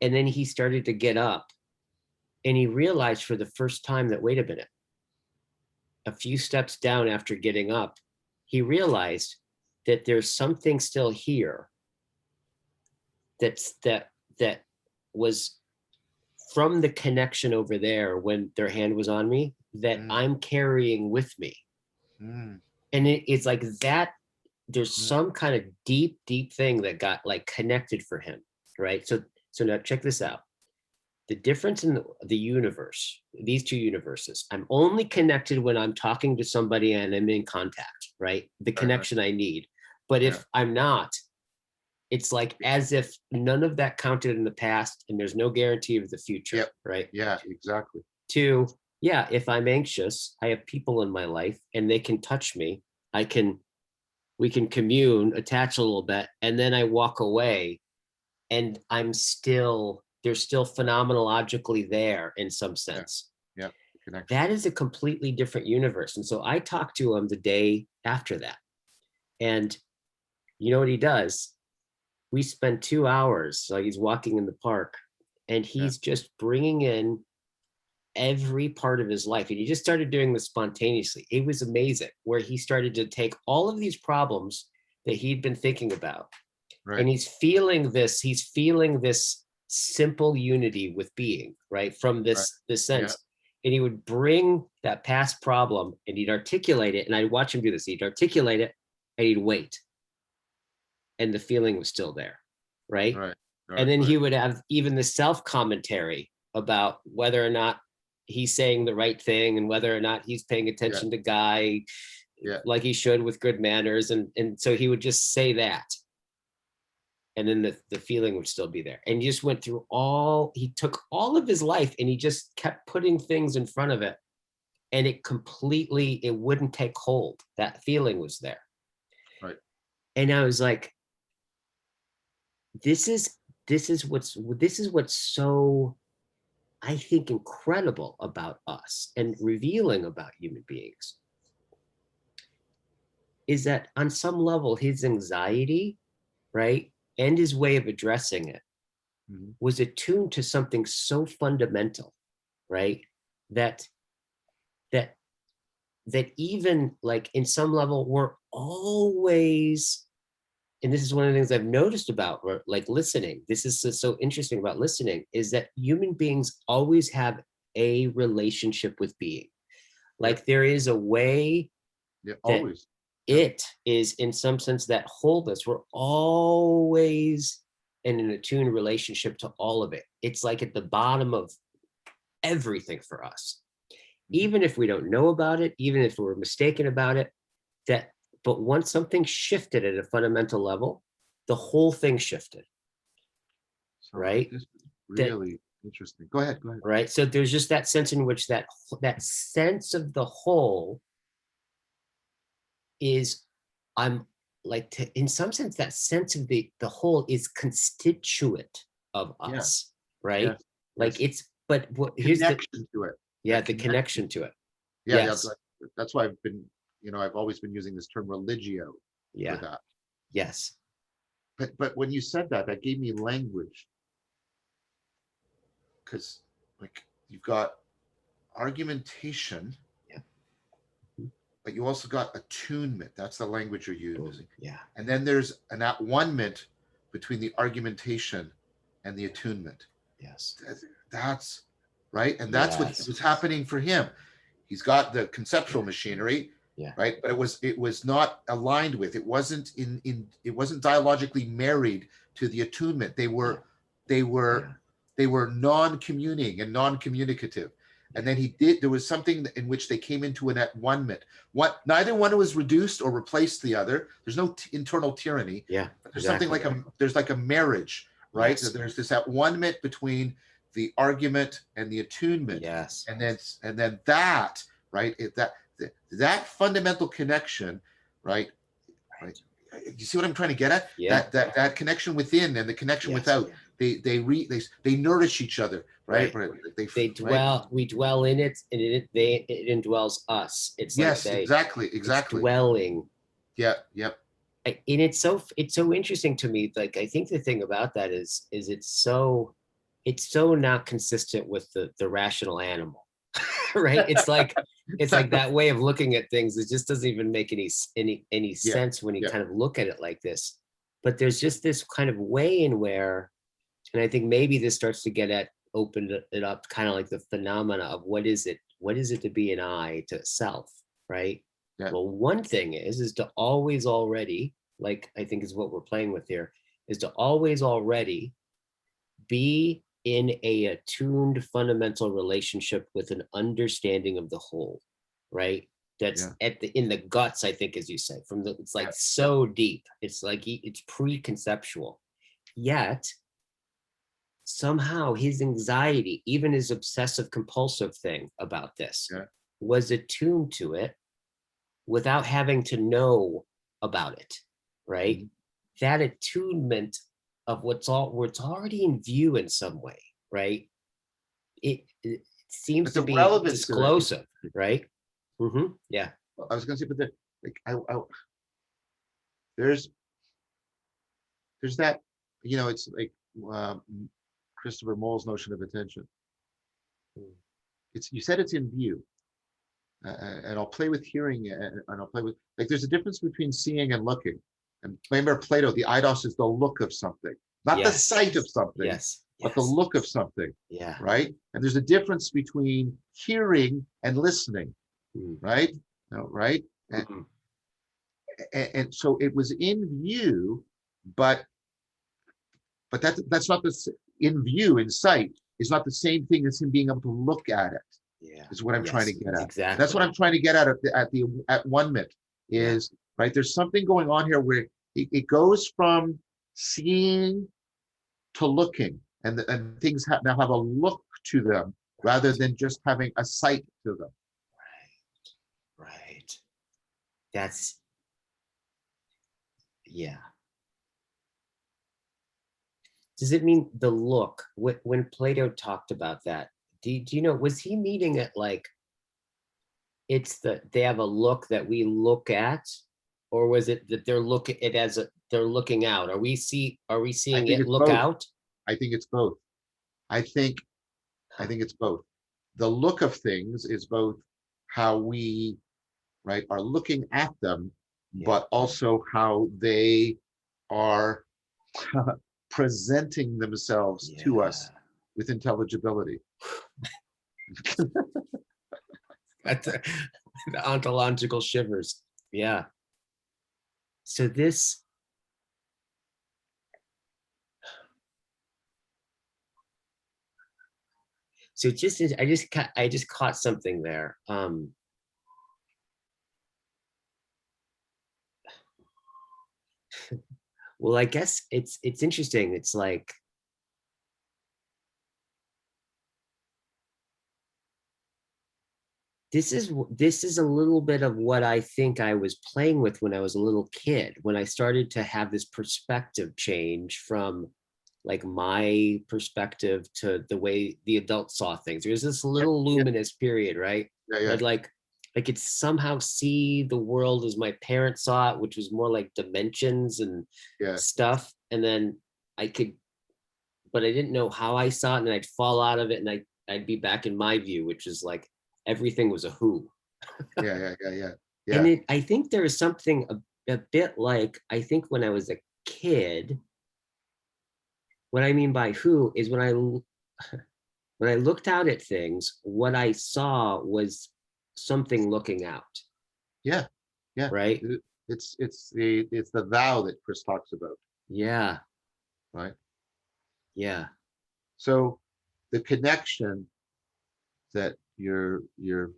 and then he started to get up, and he realized for the first time that, wait a minute, a few steps down after getting up, he realized that there's something still here that was from the connection over there when their hand was on me, that I'm carrying with me. And it's like that, there's some kind of deep thing that got like connected for him, right? So now check this out. The difference in the universe, these two universes, I'm only connected when I'm talking to somebody and I'm in contact, right? The connection I need. But if I'm not, it's like as if none of that counted in the past, and there's no guarantee of the future, right? Yeah, exactly. Two, if I'm anxious, I have people in my life and they can touch me. We can commune, attach a little bit, and then I walk away, and there's still phenomenologically there in some sense. Yeah. That is a completely different universe. And so I talked to him the day after that. And you know what he does? We spent 2 hours, like he's walking in the park, and he's just bringing in every part of his life. And he just started doing this spontaneously. It was amazing, where he started to take all of these problems that he'd been thinking about, and he's feeling this simple unity with being, right? From this sense. And he would bring that past problem and he'd articulate it. And I'd watch him do this. He'd articulate it and he'd wait. And the feeling was still there, right? And then he would have even the self-commentary about whether or not he's saying the right thing and whether or not he's paying attention to Guy like he should with good manners. And so he would just say that. and then the feeling would still be there. And he just went through he took all of his life and he just kept putting things in front of it, and it wouldn't take hold. That feeling was there. Right. And I was like, this is what's so, I think, incredible about us and revealing about human beings, is that on some level, his anxiety, right, and his way of addressing it was attuned to something so fundamental, right, that even like in some level we're always, and this is one of the things I've noticed about like listening, this is so interesting about listening, is that human beings always have a relationship with being. Like there is a way always. It is in some sense that wholeness. We're always in an attuned relationship to all of it. It's like at the bottom of everything for us. Even if we don't know about it, even if we're mistaken about it, but once something shifted at a fundamental level, the whole thing shifted. So right? This is really interesting. Go ahead. Right. So there's just that sense in which that sense of the whole is, I'm like, in some sense, that sense of the whole is constituent of us, right? Yes. Like it's, but here's the connection to it. Yeah, the connection to it. Yeah, yes. That's why I've been, I've always been using this term religio for that. Yes. But when you said that, that gave me language. Because like you've got argumentation, but you also got attunement. That's the language you're using. Yeah. And then there's an at-one-ment between the argumentation and the attunement. Yes. That's right. And that's what was happening for him. He's got the conceptual machinery, right? But it was not aligned with, it wasn't it wasn't dialogically married to the attunement. They were non-communing and non-communicative. And then there was something in which they came into an at-one-ment. Neither one was reduced or replaced the other. There's no internal tyranny. Yeah. There's something like there's like a marriage, right? Yes. So there's this at-one-ment between the argument and the attunement. Yes. And then that, right? That fundamental connection, right? You see what I'm trying to get at? Yeah. That connection within and the connection without. They nourish each other, right? They dwell. We dwell in it, and it indwells us. It's exactly. It's dwelling. Yeah. Yep. And it's so interesting to me. Like I think the thing about that is it's so not consistent with the rational animal, right? It's like that way of looking at things. It just doesn't even make any sense when you kind of look at it like this. But there's just this kind of way in where, and I think maybe this starts to open it up, kind of like the phenomena of what is it to be an I, to self, right? Yeah. Well, one thing is to always already, like I think is what we're playing with here, is to always already be in a attuned fundamental relationship with an understanding of the whole, right? That's in the guts, I think, as you say, it's like so deep. It's like it's preconceptual. Yet somehow his anxiety, even his obsessive compulsive thing about this, was attuned to it without having to know about it, right? Mm-hmm. That attunement of what's already in view in some way, right? It seems to be disclosive, right? Mm-hmm. Yeah. I was going to say, but there's that, it's like Christopher Moll's notion of attention. You said it's in view, and I'll play with hearing, and I'll play with, like, there's a difference between seeing and looking. And remember Plato, the eidos is the look of something, not the sight of something, but the look of something. Yeah. Right. And there's a difference between hearing and listening. Right. No, right. And so it was in view, but that's not in view, in sight is not the same thing as him being able to look at it. Yeah. Is what I'm trying to get at. Exactly. That's what I'm trying to get at at one minute is right. There's something going on here where it goes from seeing to looking, and things now have a look to them rather than just having a sight to them. Right. That's, yeah. Does it mean the look? When Plato talked about that, do you know, was he meaning it like they have a look that we look at, or was it that they're looking it as they're looking out? Are we seeing it look both. out? I think it's both. I think it's both. The look of things is both how we, right, are looking at them, but also how they are presenting themselves to us with intelligibility. The ontological shivers. Yeah. So this, so just I just caught something there. Well, I guess it's interesting. It's like, this is a little bit of what I think I was playing with when I was a little kid, when I started to have this perspective change from like my perspective to the way the adults saw things. There's this little luminous period, right? Yeah. I'd like I could somehow see the world as my parents saw it, which was more like dimensions and stuff. And then but I didn't know how I saw it, and I'd fall out of it, and I'd be back in my view, which is like everything was a who. Yeah. And I think there is something a bit like, I think when I was a kid, what I mean by who is when I looked out at things, what I saw was something looking out. Yeah. Right. It's the thou that Chris talks about. Yeah. Right. Yeah. So the connection that your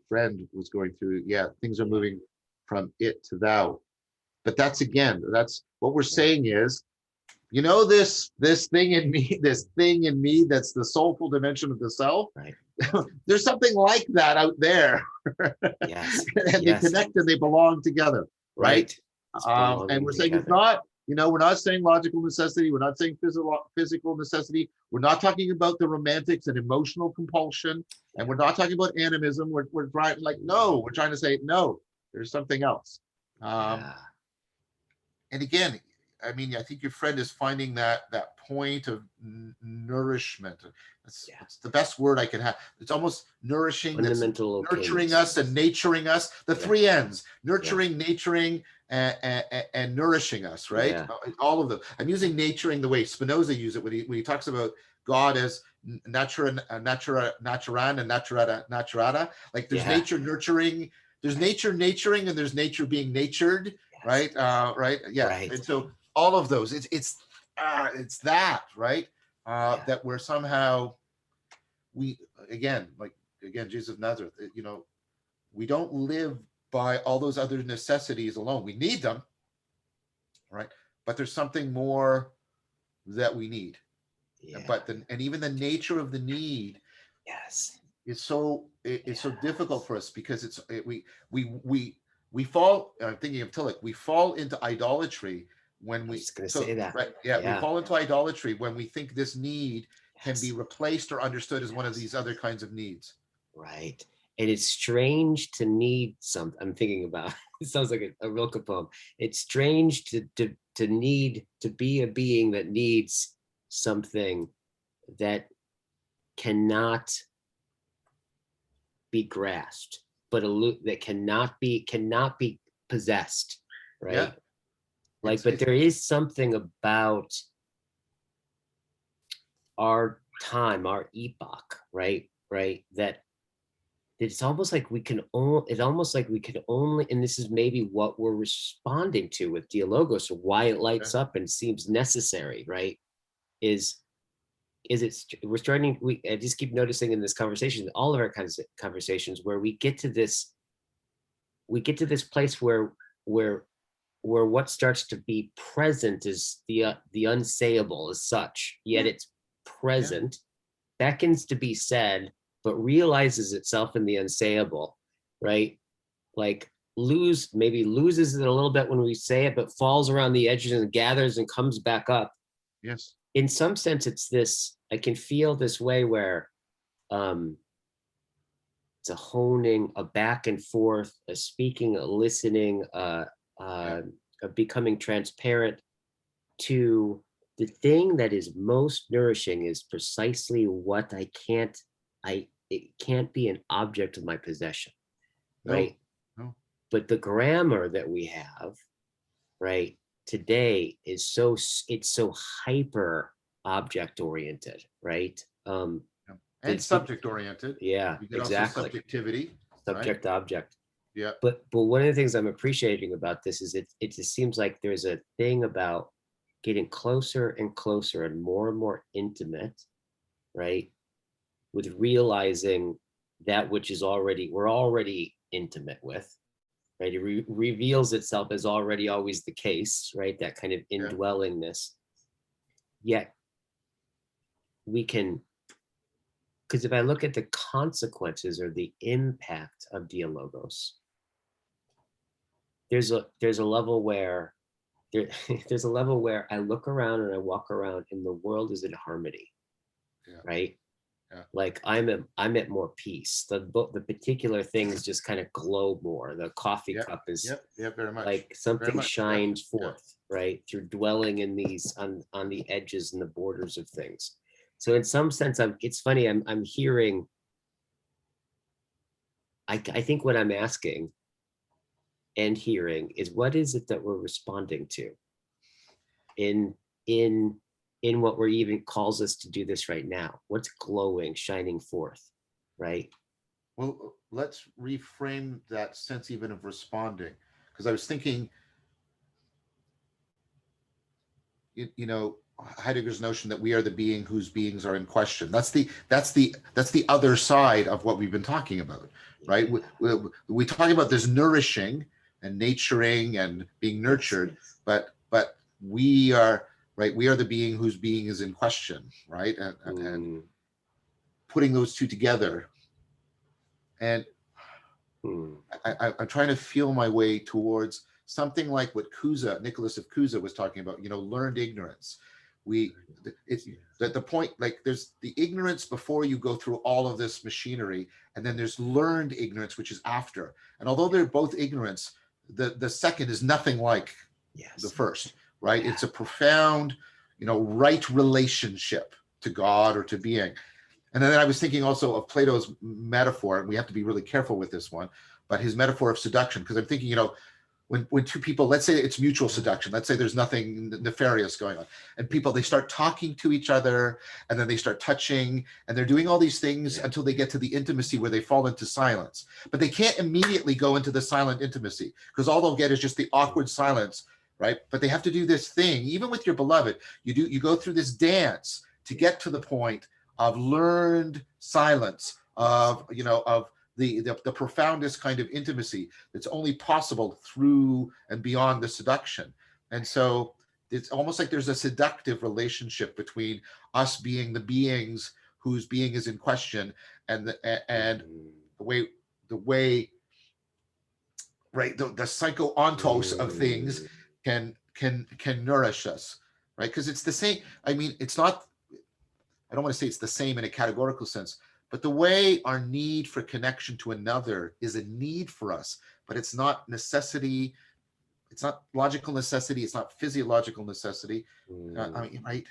friend was going through, things are moving from it to thou. But that's what we're saying is, this thing in me, that's the soulful dimension of the self. Right. There's something like that out there. Yes. And they connect and they belong together. Right. And we're saying it's not, we're not saying logical necessity. We're not saying physical necessity. We're not talking about the romantics and emotional compulsion. And we're not talking about animism. We're trying we're trying to say, no, there's something else. And again, I mean, I think your friend is finding that point of nourishment. It's the best word I can have. It's almost nourishing, that's nurturing us and naturing us. The three N's: nurturing, naturing, and nourishing us. Right? All of them. I'm using naturing the way Spinoza used it when he talks about God as natura, and naturata. Like there's nature nurturing, there's nature naturing, and there's nature being natured. Right. Right. And so all of those, it's that, right? That we're somehow, Jesus of Nazareth, we don't live by all those other necessities alone. We need them, right? But there's something more that we need. But and even the nature of the need is so difficult for us, because we fall, I'm thinking of Tillich, we fall into idolatry when we say that. Right, we fall into idolatry when we think this need can be replaced or understood as one of these other kinds of needs. Right. And it's strange to need something. I'm thinking about it sounds like a Rilke poem. It's strange to need to be a being that needs something that cannot be grasped, but that cannot be possessed, right? But there is something about our time, our epoch, right, that it's almost like we can only, and this is maybe what we're responding to with dialogos, or why it lights up and seems necessary, right? I just keep noticing in this conversation, all of our kinds of conversations, where we get to this place where where what starts to be present is the unsayable as such, yet it's present, beckons to be said, but realizes itself in the unsayable, right? Like maybe loses it a little bit when we say it, but falls around the edges and gathers and comes back up. Yes. In some sense, it's this, I can feel this way where it's a honing, a back and forth, a speaking, a listening, a becoming transparent to the thing that is most nourishing is precisely what it can't be an object of my possession, right? No. But the grammar that we have, right, today is it's so hyper object oriented, right? And subject oriented. Yeah, You get exactly. also subjectivity. Subject, right? Object. Yeah. But one of the things I'm appreciating about this is it just seems like there's a thing about getting closer and closer and more intimate, right? With realizing that which is we're already intimate with, right? It reveals itself as already always the case, right? That kind of indwellingness. Yet we can, because if I look at the consequences or the impact of dialogos, there's a level where there's a level where I look around and I walk around and the world is in harmony, right? Yeah. Like I'm at more peace. The particular things just kind of glow more. The coffee cup is very much like something shines forth, right? Through dwelling in these on the edges and the borders of things. So in some sense, it's funny. I'm hearing. I think what I'm asking and hearing is what is it that we're responding to in what we're even calls us to do this right now? What's glowing, shining forth, right? Well, let's reframe that sense even of responding, because I was thinking, you know, Heidegger's notion that we are the being whose beings are in question. That's the other side of what we've been talking about, right? We talk about this nourishing and naturing and being nurtured, but we are the being whose being is in question, right? And putting those two together, and I'm trying to feel my way towards something like what Nicholas of Cusa was talking about, you know, learned ignorance. It's the point, like there's the ignorance before you go through all of this machinery, and then there's learned ignorance, which is after. And although they're both ignorance, the second is nothing like the first, right? Yeah. It's a profound, you know, right relationship to God or to being. And then I was thinking also of Plato's metaphor, and we have to be really careful with this one, but his metaphor of seduction, because I'm thinking, you know, when two people, let's say it's mutual seduction, let's say there's nothing nefarious going on, and they start talking to each other, and then they start touching, and they're doing all these things until they get to the intimacy where they fall into silence. But they can't immediately go into the silent intimacy, because all they'll get is just the awkward silence, right? But they have to do this thing, even with your beloved, you go through this dance to get to the point of learned silence, of, you know, of the profoundest kind of intimacy that's only possible through and beyond the seduction. And so it's almost like there's a seductive relationship between us being the beings whose being is in question, and the way right, the psychoontos of things can nourish us, right? Because it's the same. I mean, it's not, I don't want to say it's the same in a categorical sense, but the way our need for connection to another is a need for us, but it's not necessity. It's not logical necessity. It's not physiological necessity. I mean, right?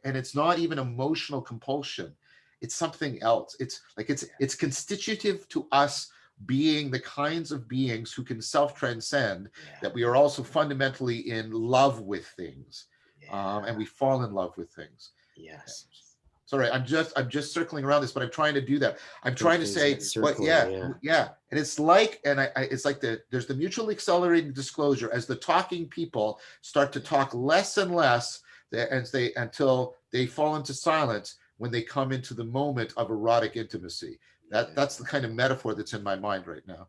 And it's not even emotional compulsion. It's something else. It's like it's constitutive to us being the kinds of beings who can self-transcend, that we are also fundamentally in love with things, and we fall in love with things. Yes. Sorry, I'm just circling around this, but I'm trying to do that. I'm trying to say, and it's like, it's like there's the mutually accelerating disclosure as the talking people start to talk less and less, until they fall into silence when they come into the moment of erotic intimacy. That's the kind of metaphor that's in my mind right now.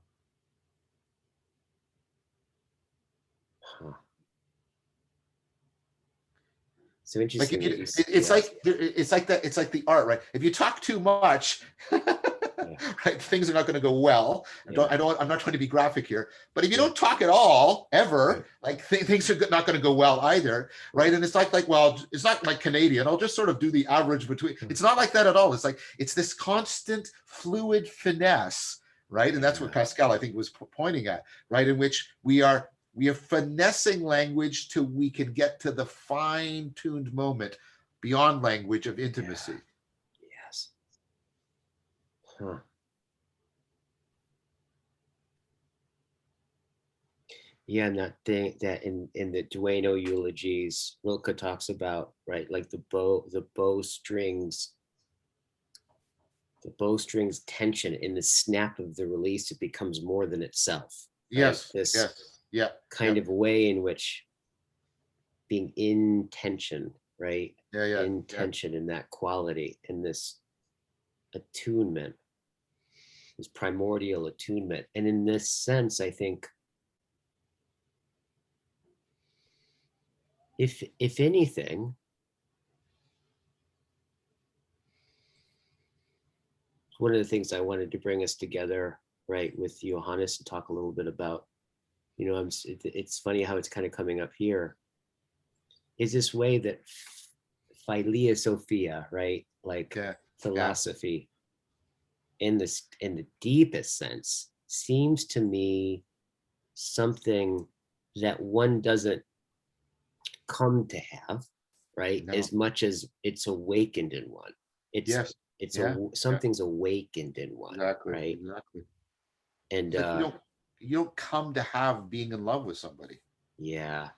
Huh. So Like interesting. if you, it's like that. It's like the art, right? If you talk too much, right, things are not going to go well. I'm not trying to be graphic here, but if you don't talk at all ever, like things are not going to go well either, right? And it's like well, it's not like Canadian. I'll just sort of do the average between. It's not like that at all. It's like it's this constant fluid finesse, right? And that's what Pascal, I think, was pointing at, right? In which we are finessing language till we can get to the fine-tuned moment beyond language of intimacy. Yes. Huh. Yeah, and that thing that in the Dueno eulogies, Rilke talks about, right, like the bowstrings tension in the snap of the release, it becomes more than itself. Right? Yes. This kind of way in which being in tension, right? In tension, in that quality, in this attunement, this primordial attunement. And in this sense, I think if anything, one of the things I wanted to bring us together, right, with Johannes and talk a little bit about, it's funny how it's kind of coming up here, is this way that philia sophia, right, like philosophy, in the deepest sense, seems to me something that one doesn't come to have, right? As much as it's awakened in one. Something's awakened in one, right? Exactly. And like you don't come to have being in love with somebody. Yes.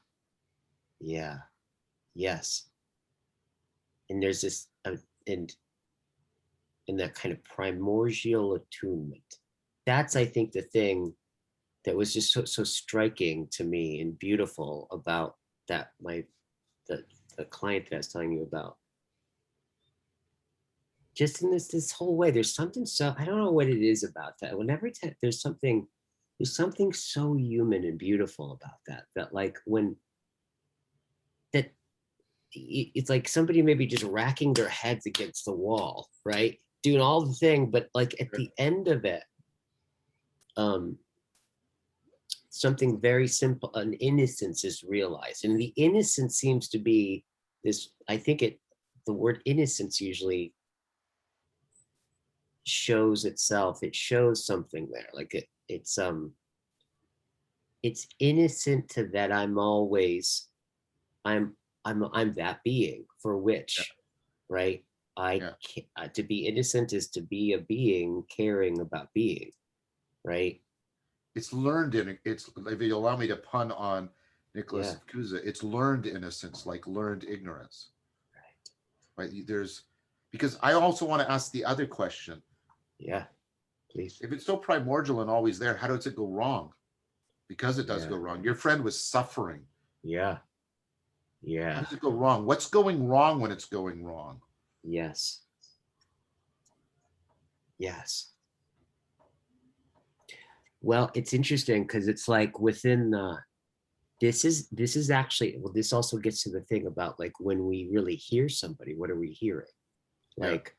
And there's this and that kind of primordial attunement. That's, I think, the thing that was just so striking to me and beautiful about that the client that I was telling you about. Just in this whole way, there's something so, I don't know what it is about that. Whenever there's something so human and beautiful about that like when that it's like somebody maybe just racking their heads against the wall, right? Doing all the thing, but like at the end of it, something very simple, an innocence is realized. And the innocence seems to be this, I think the word innocence usually shows itself. It shows something there. Like it's innocent to that I'm that being for which, right? To be innocent is to be a being caring about being, right? It's learned it's, if you allow me to pun on Nicholas Kuza, it's learned innocence, like learned ignorance. Right. Because I also want to ask the other question. Yeah, please. If it's so primordial and always there, how does it go wrong? Because it does go wrong. Your friend was suffering. Yeah. How does it go wrong? What's going wrong when it's going wrong? Yes. Well, it's interesting because it's like within this is actually, well, this also gets to the thing about like when we really hear somebody, what are we hearing? Like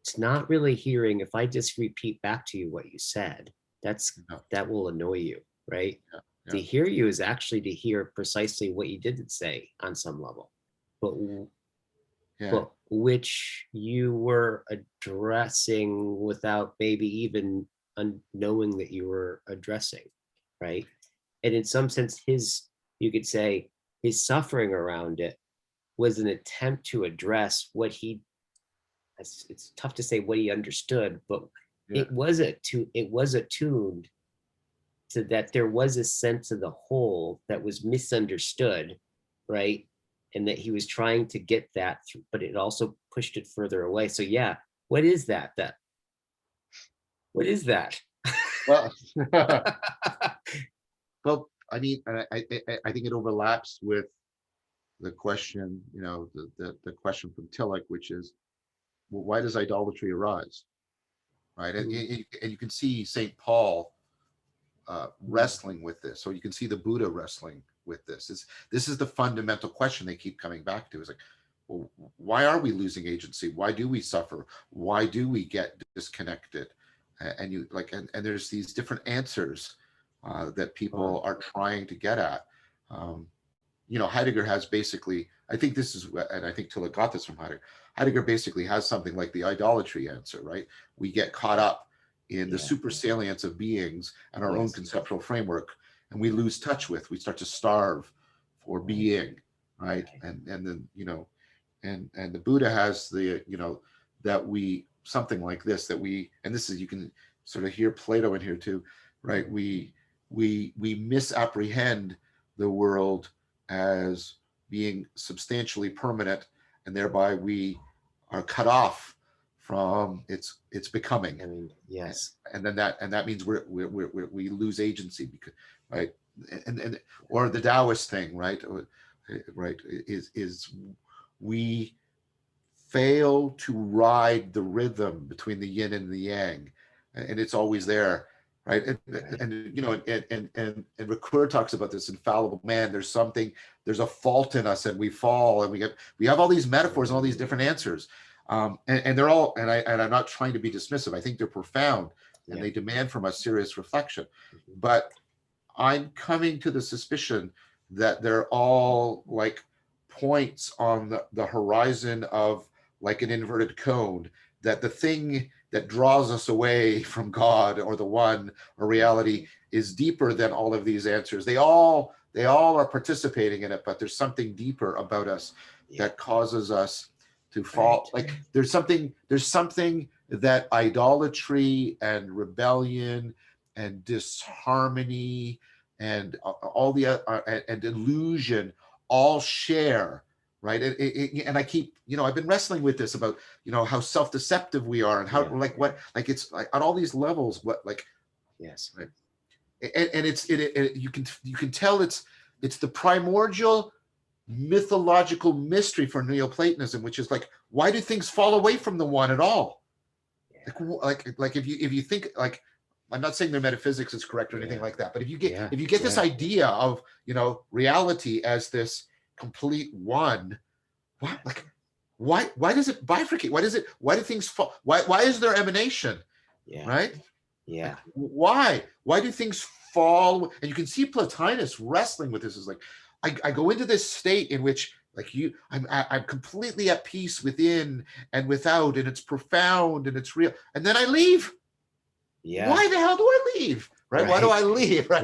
it's not really hearing. If I just repeat back to you what you said, that will annoy you, right? To hear you is actually to hear precisely what you didn't say on some level, but which you were addressing without maybe even knowing that you were addressing, right? And in some sense, you could say his suffering around it was an attempt to address what it's tough to say what he understood, but it was attuned to that there was a sense of the whole that was misunderstood, right? And that he was trying to get that through, but it also pushed it further away. So what is that? What is that? Well, well, I mean, I think it overlaps with the question, the question from Tillich, which is, well, why does idolatry arise? Right. And you can see St. Paul wrestling with this. So you can see the Buddha wrestling with this. This is the fundamental question they keep coming back to, is like, well, why are we losing agency? Why do we suffer? Why do we get disconnected? And you like, and there's these different answers that people are trying to get at. Heidegger has basically, I think this is, and I think Tilla got this from Heidegger. Heidegger basically has something like the idolatry answer, right? We get caught up in the supersalience of beings and our own conceptual framework, and we lose touch with, we start to starve for being, right? And then, and the Buddha has the, that we, something like this, that we, and this is, you can sort of hear Plato in here too, right? We misapprehend the world as being substantially permanent, and thereby we are cut off from its becoming. I mean, yes. And then that means we lose agency, because, right? And or the Taoist thing, right? Right, is we fail to ride the rhythm between the yin and the yang, and it's always there, right? And Ricoeur talks about this infallible man. There's a fault in us, and we fall, and we have all these metaphors and all these different answers, and they're all, and I'm not trying to be dismissive. I think they're profound, and they demand from us serious reflection. But I'm coming to the suspicion that they're all like points on the horizon of like an inverted cone, that the thing that draws us away from God or the one or reality is deeper than all of these answers. They all are participating in it, but there's something deeper about us that causes us to fall. Like there's something that idolatry and rebellion and disharmony and all the and illusion all share, right? And I keep, I've been wrestling with this about, how self-deceptive we are, and how it's like on all these levels, right? And you can tell it's the primordial mythological mystery for Neoplatonism, which is like, why do things fall away from the one at all? Like if you think, like, I'm not saying their metaphysics is correct or anything like that, but if you get this idea of, reality as this complete one, why does it bifurcate? Why do things fall? Why is there emanation? Right? Yeah. Like, why do things fall? And you can see Plotinus wrestling with this. Is like, I go into this state in which, like, I'm completely at peace within and without, and it's profound and it's real, and then I leave. Why the hell do I leave? Right? Why do I leave? Right.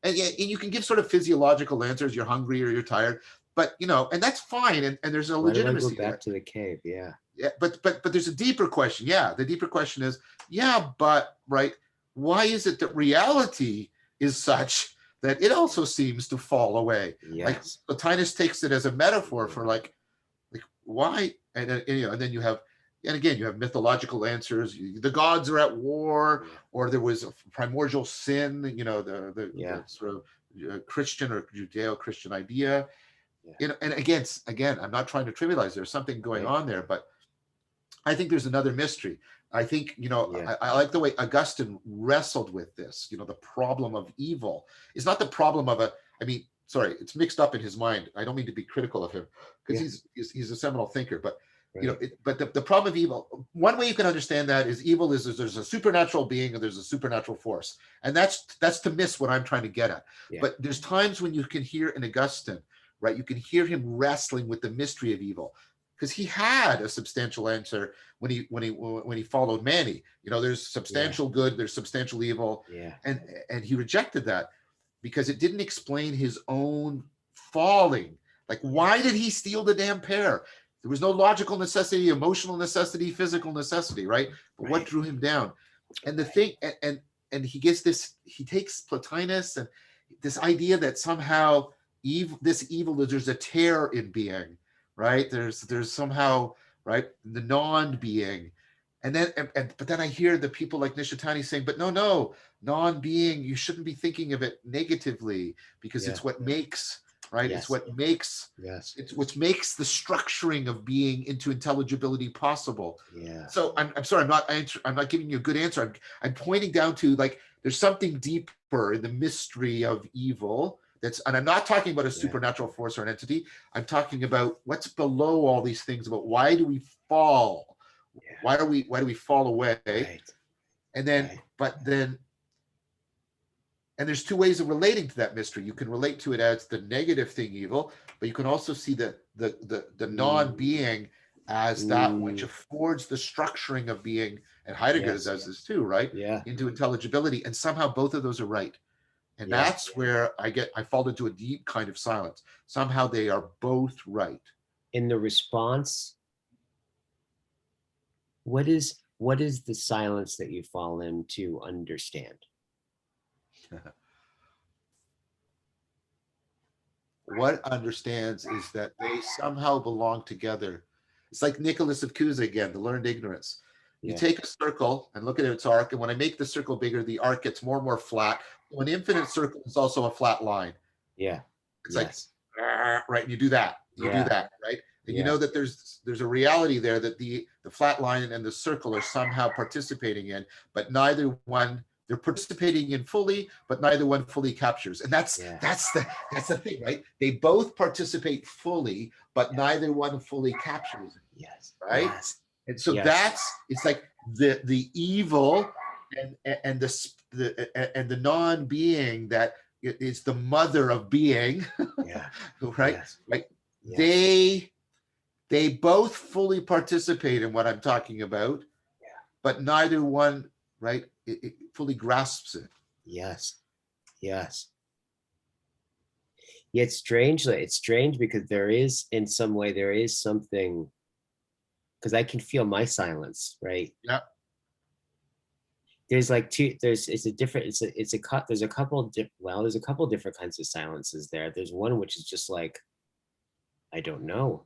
And you can give sort of physiological answers. You're hungry or you're tired, but and that's fine. And there's a legitimacy. Why do I go back to the cave? Yeah. But there's a deeper question. Yeah. The deeper question is, but right. Why is it that reality is such that it also seems to fall away? Yes. Like Plotinus takes it as a metaphor for like why? And then you have, and again, you have mythological answers. The gods are at war, or there was a primordial sin, the sort of Christian or Judeo-Christian idea. And again, I'm not trying to trivialize. There's something going on there, but I think there's another mystery. I think, I like the way Augustine wrestled with this, the problem of evil. It's not the problem of it's mixed up in his mind. I don't mean to be critical of him, because he's a seminal thinker, but but the problem of evil, one way you can understand that is evil is there's a supernatural being and there's a supernatural force. And that's to miss what I'm trying to get at. But there's times when you can hear in Augustine, right? You can hear him wrestling with the mystery of evil, because he had a substantial answer when he followed Mani. There's substantial good, there's substantial evil. And he rejected that because it didn't explain his own falling. Like, why did he steal the damn pear? There was no logical necessity, emotional necessity, physical necessity, right? But what drew him down? And the thing, and he gets this, he takes Plotinus and this idea that somehow there's a tear in being, right? There's somehow, right, the non-being. And then, but then I hear the people like Nishitani saying, but no, non-being, you shouldn't be thinking of it negatively, because it's what makes, right? Yes. It's what makes it's what makes the structuring of being into intelligibility possible. Yeah. So I'm sorry, I'm not giving you a good answer. I'm pointing down to, like, there's something deeper in the mystery of evil. And I'm not talking about a supernatural force or an entity. I'm talking about what's below all these things, about why do we fall? Yeah. Why do we fall away? Right. And then, and there's two ways of relating to that mystery. You can relate to it as the negative thing, evil, but you can also see the non-being as that which affords the structuring of being, and Heidegger does this too, right? Yeah. Into intelligibility, and somehow both of those are right. And that's where I fall into a deep kind of silence. Somehow they are both right. In the response, what is the silence that you fall in to understand? What understands is that they somehow belong together. It's like Nicholas of Cusa again, the learned ignorance. You take a circle and look at its arc, and when I make the circle bigger, the arc gets more and more flat. So an infinite circle is also a flat line. Yeah. It's like, right, and you do that. You do that, right? And you know that there's a reality there that the flat line and the circle are somehow participating in, but neither one, they're participating in fully, but neither one fully captures. And that's the thing, right? They both participate fully, but neither one fully captures it. Yes. Right? Yes. And so it's like the evil and the non-being that is the mother of being. Right? Right. They both fully participate in what I'm talking about, but neither one, right, it fully grasps it. Yes. Yes. Yeah, it's strange because there is, in some way, there is something, because I can feel my silence, right? Yeah. There's like there's a couple different kinds of silences there. There's one which is just like, I don't know.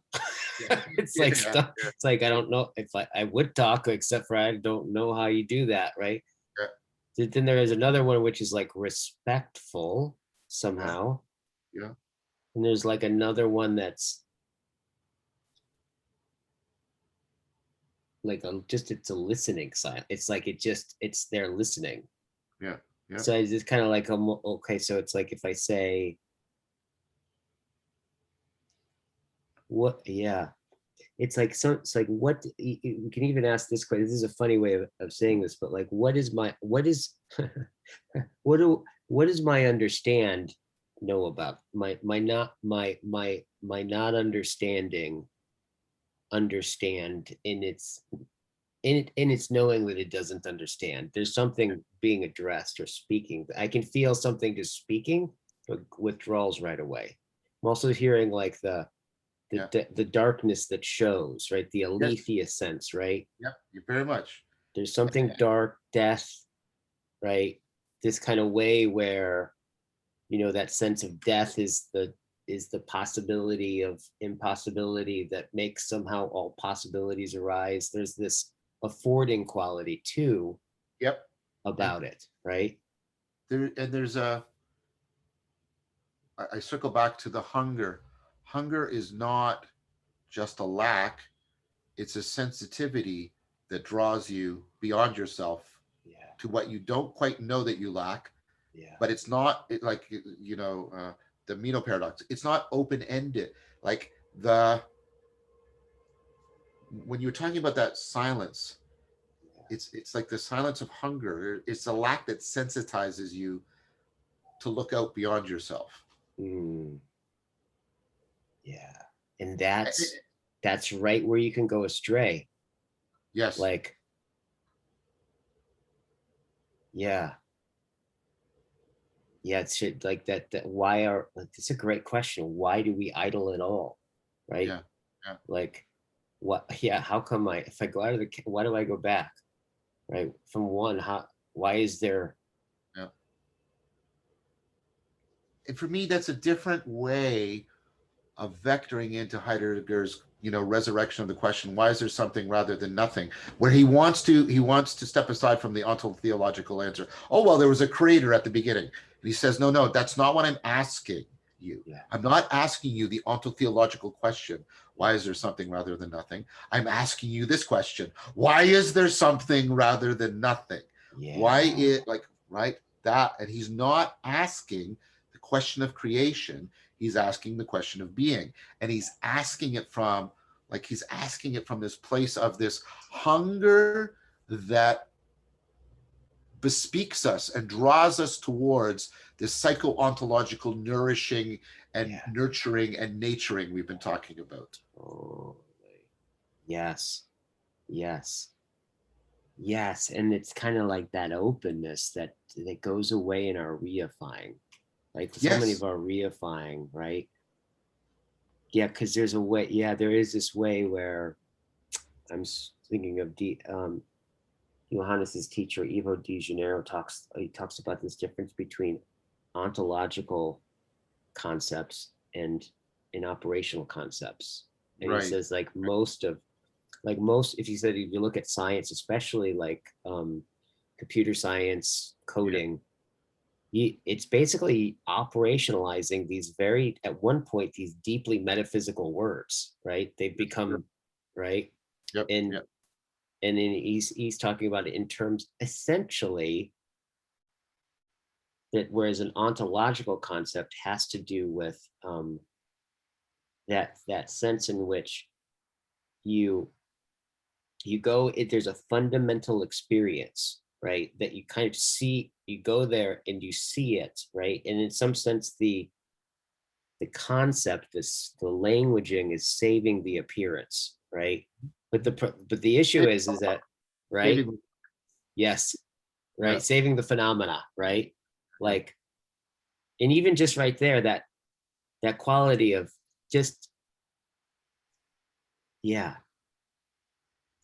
It's like stuff. It's like, I don't know if I would talk, except for I don't know how you do that, right? Then there is another one which is like respectful somehow. Yeah. And there's like another one that's like it's a listening sign. It's like it's they're listening. Yeah. Yeah. So it's just kind of like, okay, so it's like if I say what, it's like, so it's like, what you can even ask this question. This is a funny way of saying this, but like, what does my understand know about my not understanding understand in its knowing that it doesn't understand. There's something being addressed or speaking. I can feel something just speaking, but withdrawals right away. I'm also hearing like the darkness that shows, right? The aletheia sense, right? Yep, you very much. There's something dark, death, right? This kind of way where, that sense of death is the possibility of impossibility that makes somehow all possibilities arise. There's this affording quality too. Yep. About it, right? I circle back to the hunger. Hunger is not just a lack, it's a sensitivity that draws you beyond yourself to what you don't quite know that you lack. But it's not like, the Meno paradox. It's not open-ended. Like when you're talking about that silence, it's like the silence of hunger. It's a lack that sensitizes you to look out beyond yourself. Yeah. And that's right where you can go astray. Yes. Like, it's like that it's a great question. Why do we idle at all? Right? Yeah. Like, what? Yeah. How come if I go out of why do I go back? Right? From one, why is there? Yeah. And for me, that's a different way of vectoring into Heidegger's, resurrection of the question, why is there something rather than nothing? Where he wants to step aside from the ontological answer. Oh, well, there was a creator at the beginning. And he says, no, that's not what I'm asking. you. Yeah. I'm not asking you the ontotheological question, why is there something rather than nothing? I'm asking you this question, why is there something rather than nothing? Yeah. Why is, like, right, that, and he's not asking the question of creation, he's asking the question of being, and he's asking it from, like, he's asking it from this place of this hunger that bespeaks us and draws us towards this psycho-ontological nourishing and nurturing and naturing we've been talking about. Totally. Yes. Yes. Yes. And it's kind of like that openness that goes away in our reifying. Like so many of our reifying, right? Yeah, because there's a way, there is this way where I'm thinking of Johannes's teacher, Ivo de Janeiro, talks about this difference between ontological concepts and in operational concepts. And he says if you look at science, especially like computer science, coding, it's basically operationalizing these at one point, these deeply metaphysical words, right? They've become, right? And then he's talking about it in terms essentially that whereas an ontological concept has to do with that sense in which you go, there's a fundamental experience, right? That you kind of see, you go there and you see it, right? And in some sense, the concept, the languaging is saving the appearance, right? But the issue is that, right? Yes, right. Saving the phenomena, right? Like, and even just right there, that quality of just, that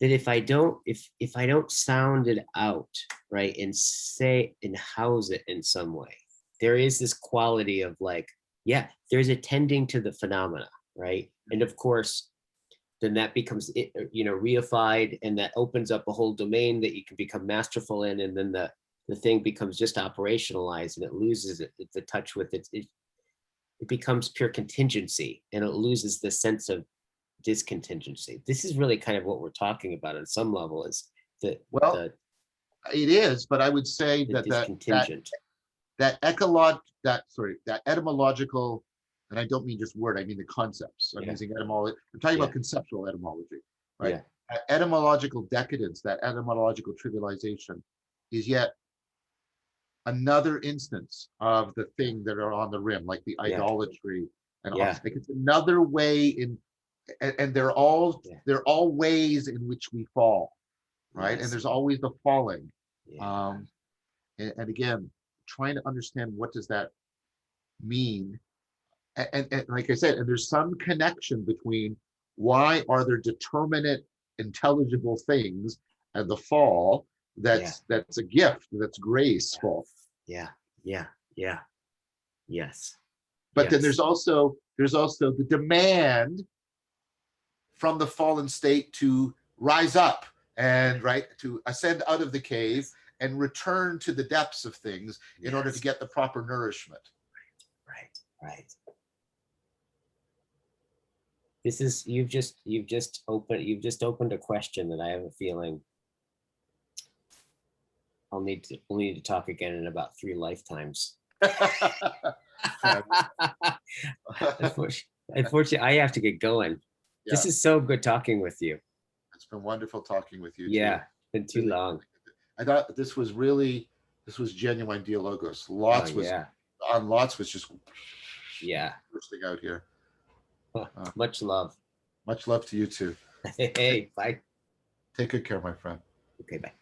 if I don't sound it out, right, and say and house it in some way, there is this quality of like, there's a tending to the phenomena, right? And of course, then that becomes, reified, and that opens up a whole domain that you can become masterful in, and then the thing becomes just operationalized, and it loses the touch with it. It becomes pure contingency, and it loses the sense of discontingency. This is really kind of what we're talking about on some level, is it is, but I would say that that etymological, and I don't mean just word, I mean the concepts. I'm using etymology. I'm talking about conceptual etymology, right? Etymological decadence, that etymological trivialization, is yet another instance of the thing that are on the rim, like the idolatry, and like it's another way in, and they're all ways in which we fall, right? And there's always the falling. And again, trying to understand what does that mean, and like I said, and there's some connection between why are there determinate intelligible things and the fall that's a gift, that's graceful. Yes. But then there's also the demand from the fallen state to rise up and to ascend out of the cave and return to the depths of things in order to get the proper nourishment. Right. This is, you've just opened a question that I have a feeling we'll need to talk again in about 3 lifetimes. Unfortunately, I have to get going. This is so good talking with you. It's been wonderful talking with you. Yeah, it's been too long. I thought this was genuine dialogos. Lots was just bursting out here. Much love. Much love to you too. Hey, bye. Take good care, my friend. Okay, bye.